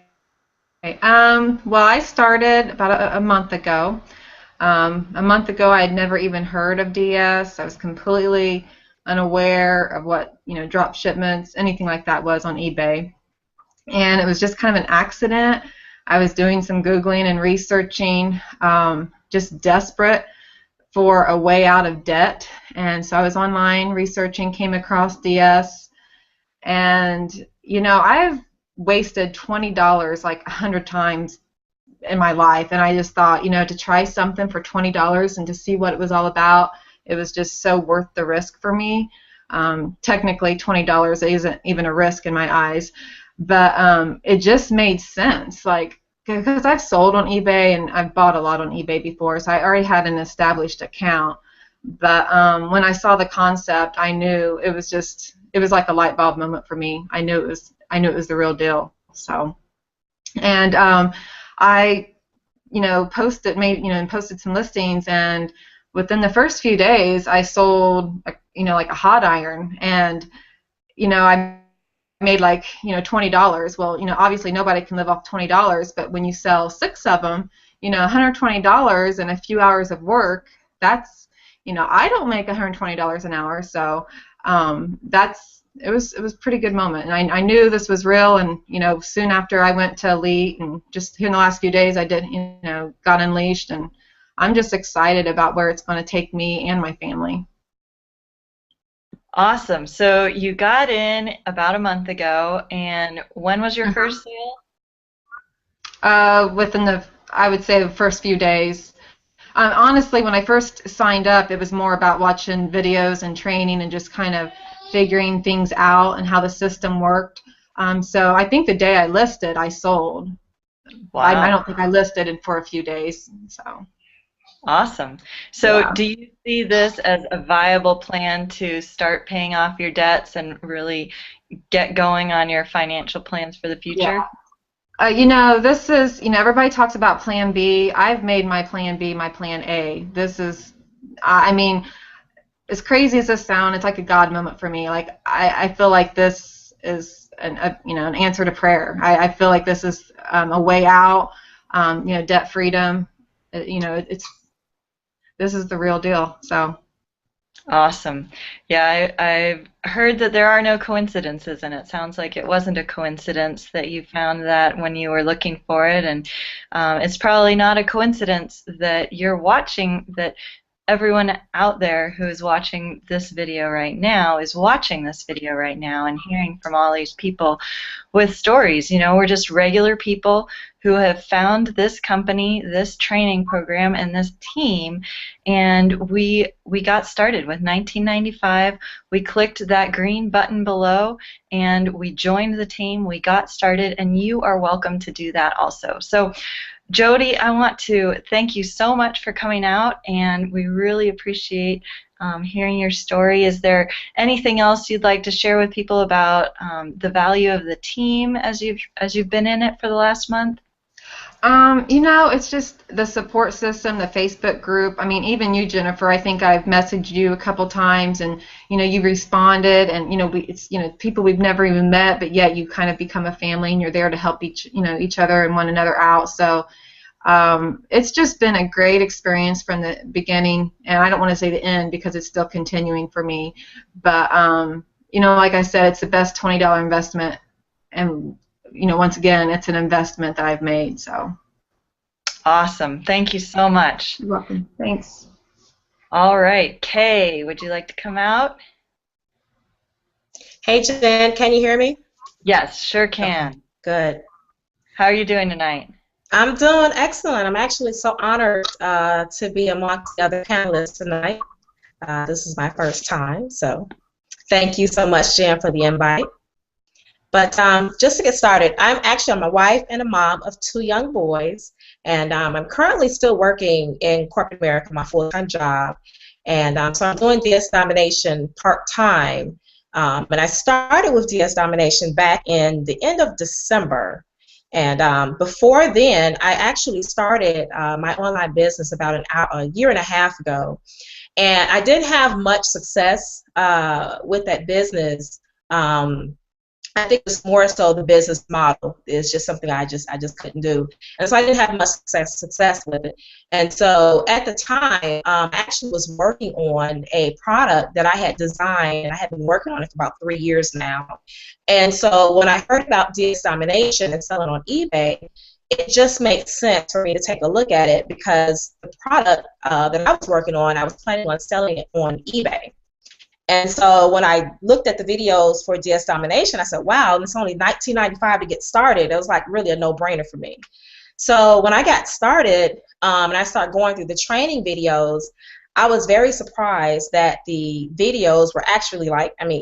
Well, I started about a month ago. A month ago, I had never even heard of DS. I was completely unaware of what, drop shipments, anything like that was on eBay. And it was just kind of an accident. I was doing some Googling and researching, just desperate for a way out of debt. And so I was online researching, came across DS. And, I've wasted $20 like 100 times in my life, and I just thought, to try something for $20 and to see what it was all about, it was just so worth the risk for me. Technically, $20 isn't even a risk in my eyes, but it just made sense, like, because I've sold on eBay and I've bought a lot on eBay before, so I already had an established account. But when I saw the concept, I knew it was like a light bulb moment for me. I knew it was the real deal. So, and I, posted some listings, and within the first few days, I sold, like a hot iron, and, I made like, $20. Well, obviously nobody can live off $20, but when you sell 6 of them, $120 and a few hours of work, that's, I don't make $120 an hour, so it was a pretty good moment, and I knew this was real. And soon after I went to Elite, and just here in the last few days I did got unleashed, and I'm just excited about where it's going to take me and my family. Awesome. So you got in about a month ago, and when was your first sale? Within I would say the first few days. Honestly, when I first signed up, it was more about watching videos and training and just kind of figuring things out and how the system worked. So I think the day I listed, I sold. Wow. I don't think I listed for a few days. So. Awesome. So Yeah. Do you see this as a viable plan to start paying off your debts and really get going on your financial plans for the future? Yeah. This is, everybody talks about Plan B. I've made my Plan B my Plan A. This is, I mean, as crazy as this sounds, it's like a God moment for me. Like, I feel like this is an answer to prayer. I feel like this is a way out. debt freedom. This is the real deal. So. Awesome. Yeah, I've heard that there are no coincidences, and it sounds like it wasn't a coincidence that you found that when you were looking for it, and it's probably not a coincidence that you're watching, that everyone out there who is watching this video right now is watching this video right now and hearing from all these people with stories. We're just regular people who have found this company, this training program, and this team, and we got started with 1995. We clicked that green button below, and we joined the team. We got started, and you are welcome to do that also. So, Jody, I want to thank you so much for coming out, and we really appreciate hearing your story. Is there anything else you'd like to share with people about the value of the team as you've been in it for the last month? It's just the support system, the Facebook group. I mean, even you, Jennifer, I think I've messaged you a couple times, and you responded, and it's people we've never even met, but yet you kind of become a family, and you're there to help each other and one another out. So it's just been a great experience from the beginning, and I don't want to say the end because it's still continuing for me, but like I said, it's the best $20 investment, and once again, it's an investment that I've made. So awesome. Thank you so much. You're welcome. Thanks. All right, Kay, would you like to come out? Hey, Jen, can you hear me? Yes, sure can. Good. How are you doing tonight? I'm doing excellent. I'm actually so honored to be amongst the other panelists tonight. This is my first time, so thank you so much, Jen, for the invite. But just to get started, I'm a wife and a mom of 2 young boys, and I'm currently still working in corporate America, my full-time job, and so I'm doing DS Domination part-time, and I started with DS Domination back in the end of December, and before then, I actually started my online business about a year and a half ago, and I didn't have much success with that business. I think it's more so the business model is just something I just couldn't do, and so I didn't have much success with it. And so at the time, I actually was working on a product that I had designed, and I had been working on it for about 3 years now. And so when I heard about DS Domination and selling on eBay, it just makes sense for me to take a look at it because the product that I was working on, I was planning on selling it on eBay. And so when I looked at the videos for DS Domination, I said, wow, it's only $19.95 to get started. It was like really a no-brainer for me. So when I got started and I started going through the training videos, I was very surprised that the videos were actually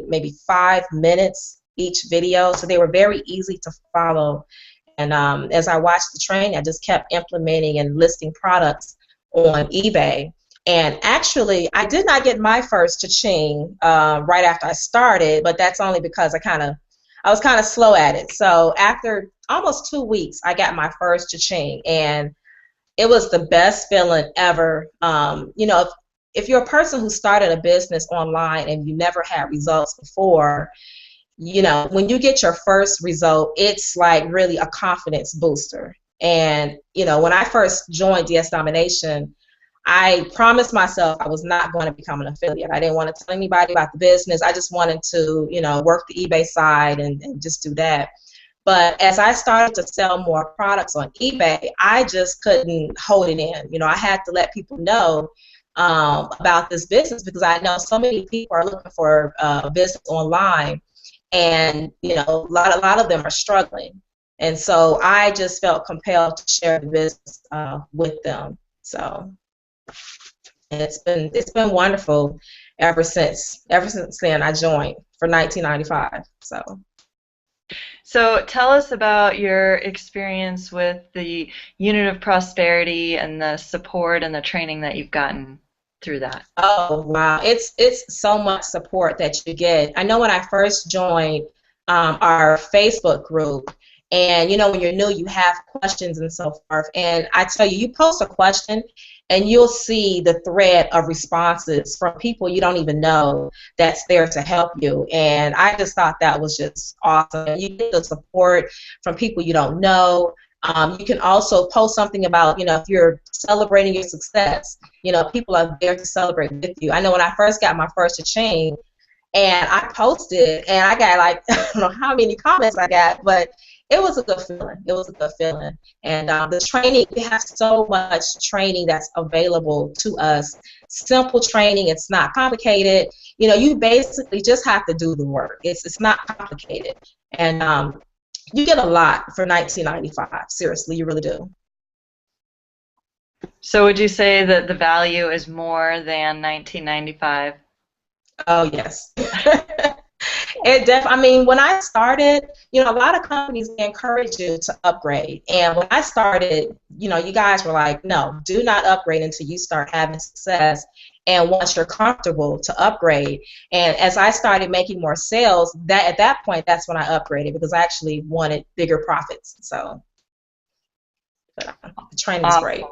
maybe 5 minutes each video. So they were very easy to follow. And as I watched the training, I just kept implementing and listing products on eBay. And actually, I did not get my first cha-ching right after I started, but that's only because I was kind of slow at it. So after almost 2 weeks, I got my first cha-ching, and it was the best feeling ever. If you're a person who started a business online and you never had results before, when you get your first result, it's like really a confidence booster. And when I first joined DS Domination, I promised myself I was not going to become an affiliate. I didn't want to tell anybody about the business. I just wanted to, work the eBay side and just do that. But as I started to sell more products on eBay, I just couldn't hold it in. I had to let people know about this business because I know so many people are looking for business online, and a lot of them are struggling. And so I just felt compelled to share the business with them. So. And it's been wonderful ever since then I joined for 1995. So tell us about your experience with the Unit of Prosperity and the support and the training that you've gotten through that. Oh wow, it's so much support that you get. I know when I first joined our Facebook group, and when you're new, you have questions and so forth. And I tell you, you post a question, and you'll see the thread of responses from people you don't even know that's there to help you. And I just thought that was just awesome. You get the support from people you don't know. You can also post something about, you know, if you're celebrating your success, you know, people are there to celebrate with you. I know when I first got my first chain, and I posted, and I got like, I don't know how many comments I got, but it was a good feeling. It was a good feeling. And the training, we have so much training that's available to us. Simple training, it's not complicated. You know, you basically just have to do the work. It's not complicated. And you get a lot for $19.95. Seriously, you really do. So would you say that the value is more than $19.95? Oh, yes. I mean, when I started, you know, a lot of companies encourage you to upgrade. And when I started, you know, you guys were like, no, do not upgrade until you start having success. And once you're comfortable, to upgrade. And as I started making more sales, that at that point, that's when I upgraded, because I actually wanted bigger profits. So the training is great.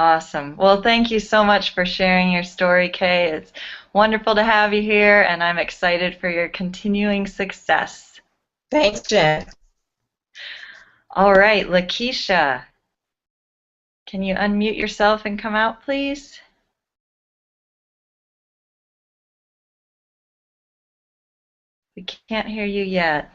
Awesome. Well, thank you so much for sharing your story, Kay. It's wonderful to have you here, and I'm excited for your continuing success. Thanks, Jen. All right, Lakeisha, can you unmute yourself and come out, please? We can't hear you yet.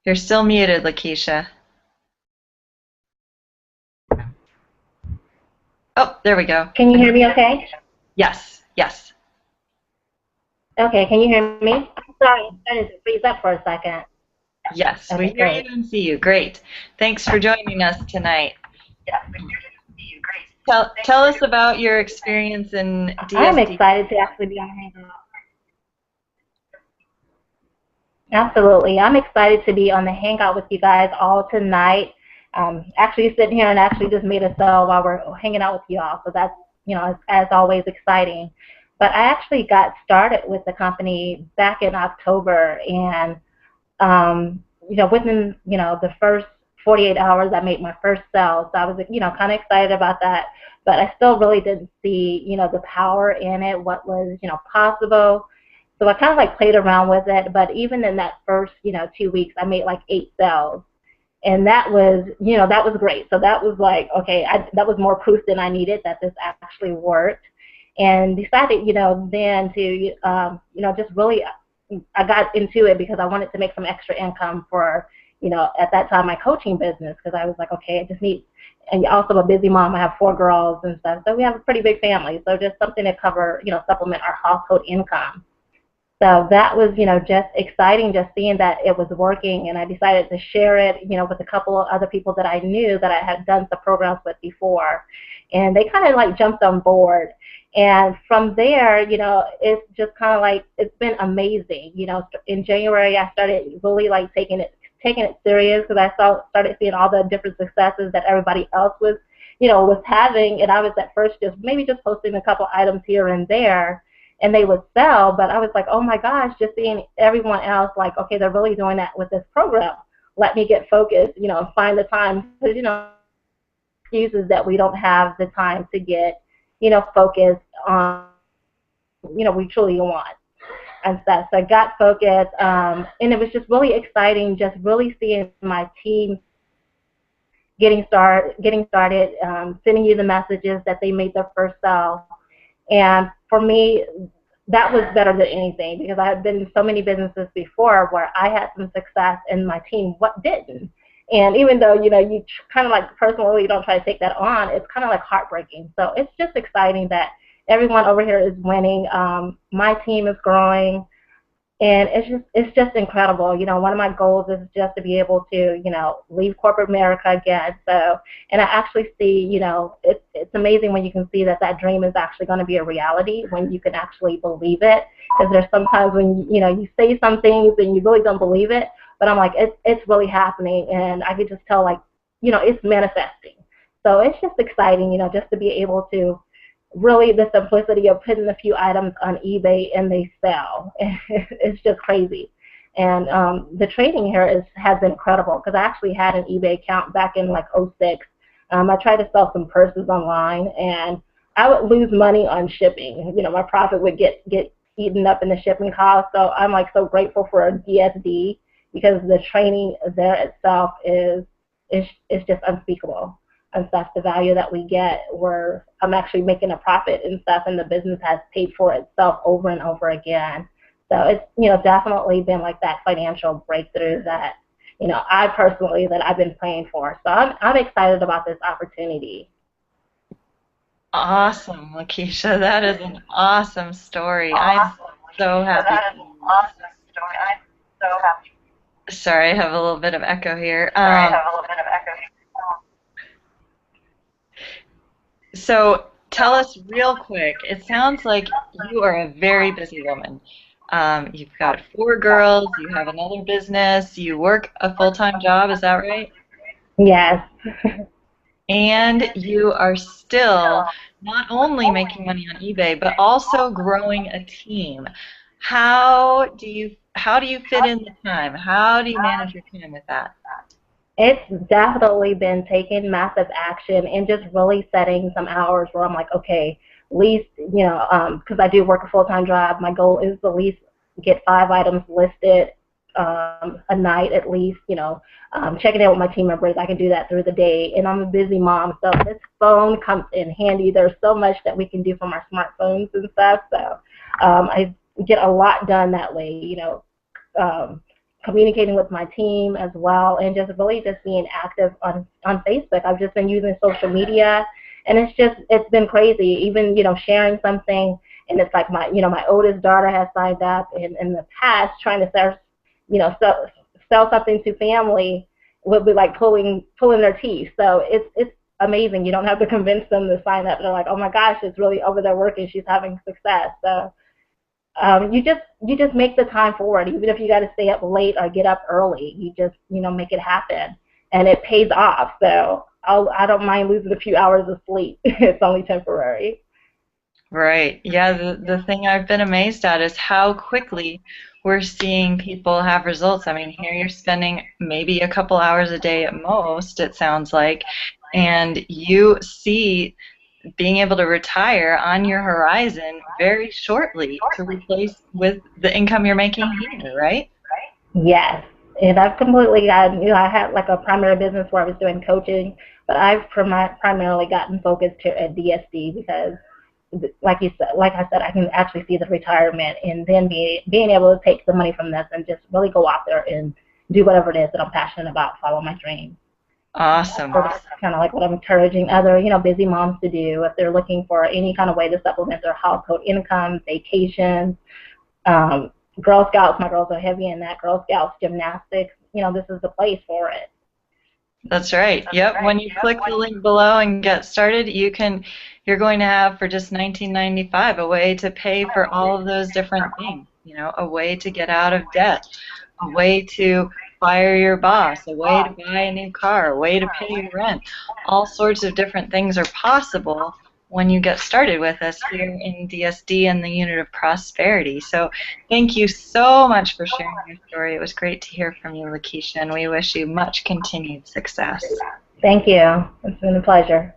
You're still muted, Lakeisha. Oh, there we go. Can you hear me okay? Yes, yes. Okay, can you hear me? I'm sorry, I started to freeze up for a second. Yes, Okay, we hear great. you and see you. Great. Thanks for joining us tonight. Tell us about your experience in DSD. I'm excited to actually be on Hangout. Absolutely. I'm excited to be on the Hangout with you guys all tonight. Actually sitting here and actually just made a sale while we're hanging out with you all. So that's, you know, as always, exciting. But I actually got started with the company back in October, and you know, within, you know, the first 48 hours, I made my first sale. So I was, you know, kind of excited about that. But I still really didn't see, you know, the power in it, what was, you know, possible. So I kind of like played around with it. But even in that first, you know, 2 weeks, I made like 8 sales. And that was, you know, that was great. So that was like, okay, that was more proof than I needed that this actually worked. And decided, you know, then to, you know, just really, I got into it because I wanted to make some extra income for, you know, at that time, my coaching business, because I was like, okay, I just need, and also a busy mom. I have 4 girls and stuff. So we have a pretty big family. So just something to cover, you know, supplement our household income. So that was, you know, just exciting, just seeing that it was working, and I decided to share it, you know, with a couple of other people that I knew that I had done some programs with before, and they kind of like jumped on board. And from there, you know, it's just kind of like, it's been amazing. You know, in January, I started really like taking it serious, because I started seeing all the different successes that everybody else was, you know, was having, and I was at first just maybe just posting a couple items here and there, and they would sell, but I was like, oh my gosh, just seeing everyone else like, okay, they're really doing that with this program. Let me get focused, you know, and find the time, because, you know, excuses that we don't have the time to get, you know, focused on, you know, we truly want and stuff. So I got focused, and it was just really exciting, just really seeing my team getting started, sending you the messages that they made their first sale. And for me, that was better than anything, because I had been in so many businesses before where I had some success and my team didn't. And even though, you know, you kind of like personally don't try to take that on, it's kind of like heartbreaking. So it's just exciting that everyone over here is winning. My team is growing. And it's just incredible. You know, one of my goals is just to be able to, you know, leave corporate America again. So, and I actually see, you know, it's amazing when you can see that dream is actually going to be a reality, when you can actually believe it. Because there's sometimes when, you know, you say some things and you really don't believe it. But I'm like, it's really happening. And I could just tell, like, you know, it's manifesting. So it's just exciting, you know, just to be able to, really the simplicity of putting a few items on eBay and they sell. It's just crazy. And the trading here has been incredible, because I actually had an eBay account back in like '06. I tried to sell some purses online, and I would lose money on shipping. You know, my profit would get eaten up in the shipping cost. So I'm like so grateful for DSD because the training there itself is just unspeakable and stuff. The value that we get, where I'm actually making a profit and stuff, and the business has paid for itself over and over again. So it's, definitely been like that financial breakthrough that, I personally, that I've been praying for. So I'm excited about this opportunity. Awesome, Lakeisha. That is an awesome story. I'm so happy. That is an awesome story. I'm so happy. Sorry, I have a little bit of echo here. So tell us real quick. It sounds like you are a very busy woman. You've got 4 girls, you have another business, you work a full-time job, is that right? Yes. And you are still not only making money on eBay, but also growing a team. How do you fit in the time? How do you manage your time with that? It's definitely been taking massive action and just really setting some hours where I'm like, okay, at least, because I do work a full-time job, my goal is to at least get 5 items listed a night at least, checking in with my team members. I can do that through the day, and I'm a busy mom, so this phone comes in handy. There's so much that we can do from our smartphones and stuff, so I get a lot done that way, communicating with my team as well, and just really just being active on Facebook. I've just been using social media, and it's been crazy. Even, sharing something, and it's like my oldest daughter has signed up in the past trying to sell something to family would be like pulling their teeth. So it's amazing. You don't have to convince them to sign up. They're like, oh my gosh, it's really over there working. She's having success. So you just make the time for it. Even if you got to stay up late or get up early, you just make it happen, and it pays off. So I don't mind losing a few hours of sleep. It's only temporary. Right. Yeah, the thing I've been amazed at is how quickly we're seeing people have results. I mean, here you're spending maybe a couple hours a day at most, it sounds like, and you see being able to retire on your horizon very shortly to replace with the income you're making here, right? Yes. And I've completely gotten, I had like a primary business where I was doing coaching, but I've primarily gotten focused here at DSD because, like I said, I can actually see the retirement, and then being able to take the money from this and just really go out there and do whatever it is that I'm passionate about, follow my dreams. Awesome. So that's kind of like what I'm encouraging other, busy moms to do if they're looking for any kind of way to supplement their household income, vacations, Girl Scouts. My girls are heavy in that. Girl Scouts, gymnastics. This is the place for it. That's right. Yep. When you click the link below and get started, you're going to have for just $19.95 a way to pay for all of those different things. A way to get out of debt, a way to fire your boss, a way to buy a new car, a way to pay your rent. All sorts of different things are possible when you get started with us here in DSD and the Unit of Prosperity. So thank you so much for sharing your story. It was great to hear from you, Lakeisha, and we wish you much continued success. Thank you. It's been a pleasure.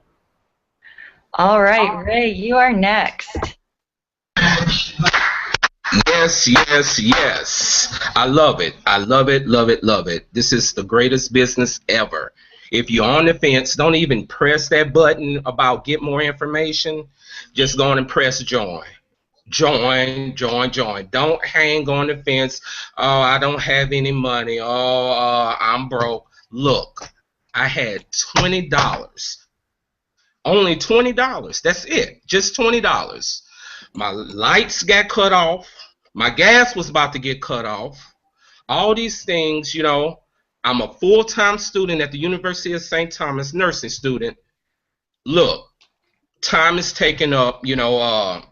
All right, Ray, you are next. Yes. I love it. I love it, love it, love it. This is the greatest business ever. If you're on the fence, don't even press that button about get more information. Just go on and press join. Join. Don't hang on the fence. Oh, I don't have any money. Oh, I'm broke. Look, I had $20. Only $20. That's it. Just $20. My lights got cut off. My gas was about to get cut off. All these things, I'm a full-time student at the University of St. Thomas, nursing student. Look, time is taken up, no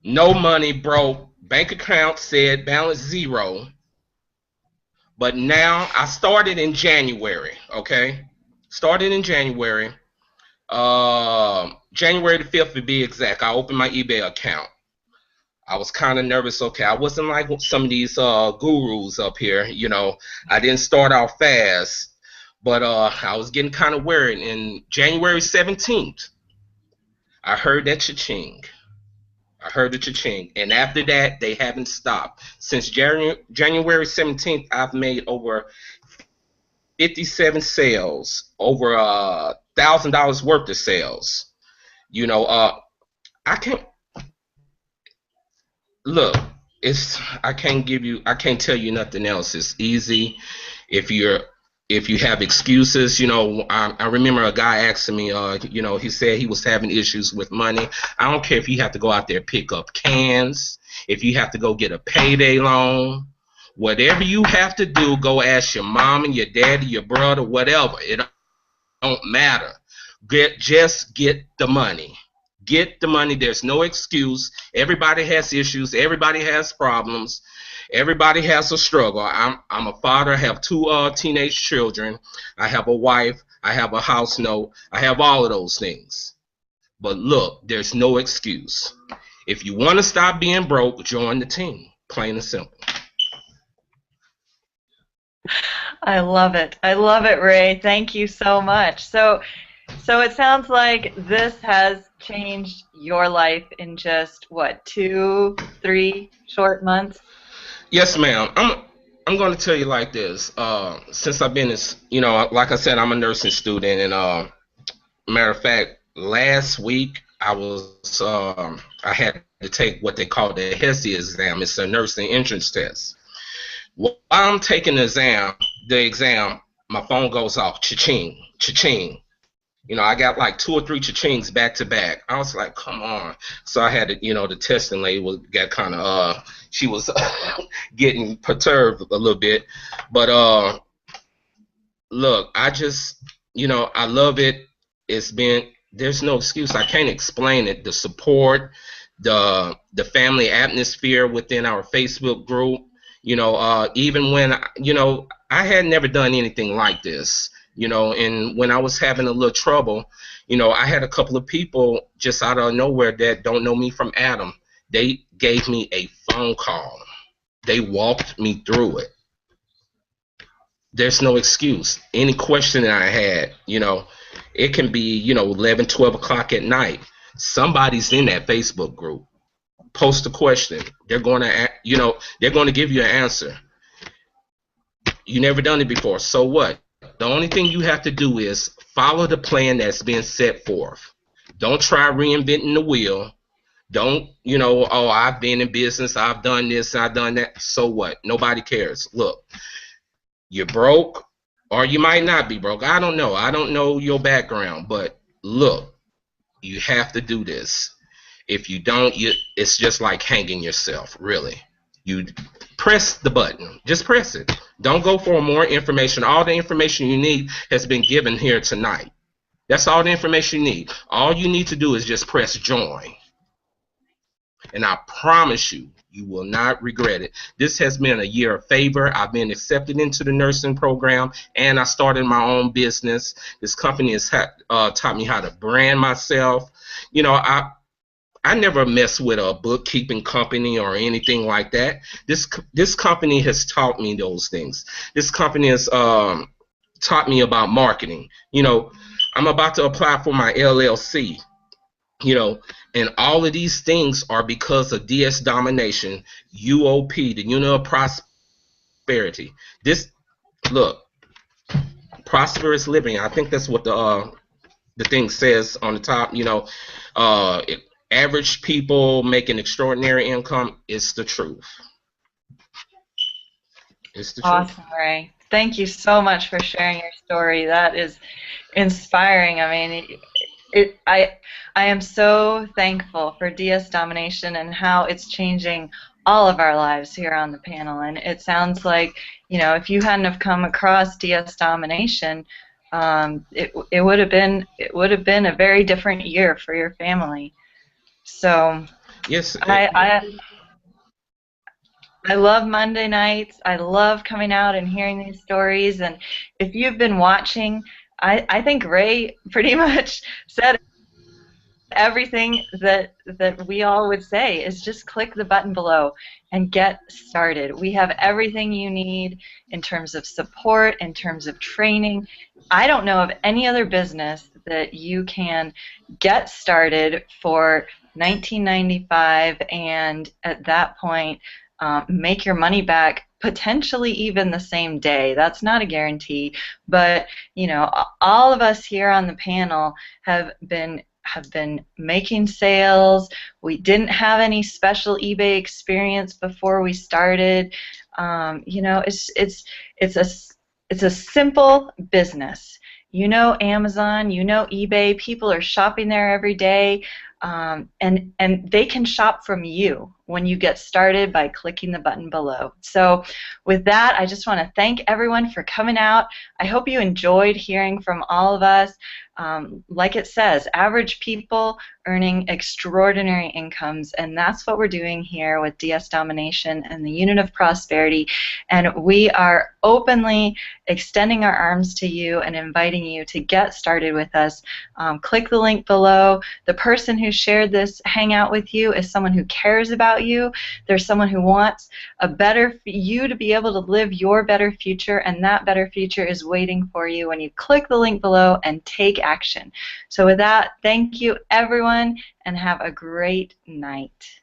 money, broke. Bank account said balance 0. But now I started in January, okay? Started in January. January the 5th to be exact. I opened my eBay account. I was kind of nervous. Okay, I wasn't like some of these gurus up here. I didn't start out fast, but I was getting kind of worried. And January 17th, I heard that cha-ching. I heard the cha-ching. And after that, they haven't stopped. Since January 17th, I've made over 57 sales, over $1,000 worth of sales. You know, I can't look. I can't tell you nothing else. It's easy if you have excuses. I remember a guy asking me, he said he was having issues with money. I don't care if you have to go out there pick up cans, if you have to go get a payday loan, whatever you have to do, go ask your mom and your daddy, your brother, whatever. It don't matter. Just get the money. Get the money. There's no excuse. Everybody has issues. Everybody has problems. Everybody has a struggle. I'm a father. I have two teenage children. I have a wife. I have a house note. I have all of those things. But look, there's no excuse. If you want to stop being broke, join the team. Plain and simple. I love it. I love it, Ray. Thank you so much. So it sounds like this has changed your life in just, what, 2, 3 short months? Yes, ma'am. I'm going to tell you like this. Since I've been, like I said, I'm a nursing student, and matter of fact, last week I had to take what they call the HESI exam. It's a nursing entrance test. While I'm taking the exam, my phone goes off. Cha-ching, cha-ching. I got like 2 or 3 cha-chings back to back. I was like, come on. So I had to, the testing lady got kind of, she was getting perturbed a little bit. But look, I just, I love it. There's no excuse. I can't explain it. The support, the family atmosphere within our Facebook group, even when, I had never done anything like this. And when I was having a little trouble, I had a couple of people just out of nowhere that don't know me from Adam. They gave me a phone call. They walked me through it. There's no excuse. Any question that I had, it can be, 11, 12 o'clock at night. Somebody's in that Facebook group. Post a question. They're going to give you an answer. You never done it before. So what? The only thing you have to do is follow the plan that's been set forth. Don't try reinventing the wheel. Don't, I've been in business, I've done this, I've done that. So what? Nobody cares. Look, you're broke, or you might not be broke. I don't know. I don't know your background, but look, you have to do this. If you don't, it's just like hanging yourself, really. You press the button. Just press it. Don't go for more information. All the information you need has been given here tonight. That's all the information you need. All you need to do is just press join. And I promise you, you will not regret it. This has been a year of favor. I've been accepted into the nursing program, and I started my own business. This company has taught me how to brand myself. I never mess with a bookkeeping company or anything like that. This company has taught me those things. This company has taught me about marketing. I'm about to apply for my LLC. And all of these things are because of DS Domination, UOP, the Unit of Prosperity. Look, prosperous living. I think that's what the thing says on the top. Average people making extraordinary income is the truth. It's the truth. Awesome, Ray. Thank you so much for sharing your story. That is inspiring. I mean, I am so thankful for DS Domination and how it's changing all of our lives here on the panel. And it sounds like, if you hadn't have come across DS Domination, it would have been a very different year for your family. So yes, I love Monday nights. I love coming out and hearing these stories. And if you've been watching, I think Ray pretty much said everything that we all would say is just click the button below and get started. We have everything you need in terms of support, in terms of training. I don't know of any other business that you can get started for $19.95, and at that point, make your money back potentially even the same day. That's not a guarantee, but all of us here on the panel have been making sales. We didn't have any special eBay experience before we started. It's a simple business. Amazon, eBay, people are shopping there every day, and they can shop from you when you get started by clicking the button below. So with that, I just want to thank everyone for coming out. I hope you enjoyed hearing from all of us. Like it says, average people earning extraordinary incomes, and that's what we're doing here with DS Domination and the Unit of Prosperity, and we are openly extending our arms to you and inviting you to get started with us. Click the link below. The person who shared this hangout with you is someone who cares about you. There's someone who wants you to be able to live your better future, and that better future is waiting for you when you click the link below and take action. So with that, thank you everyone, and have a great night.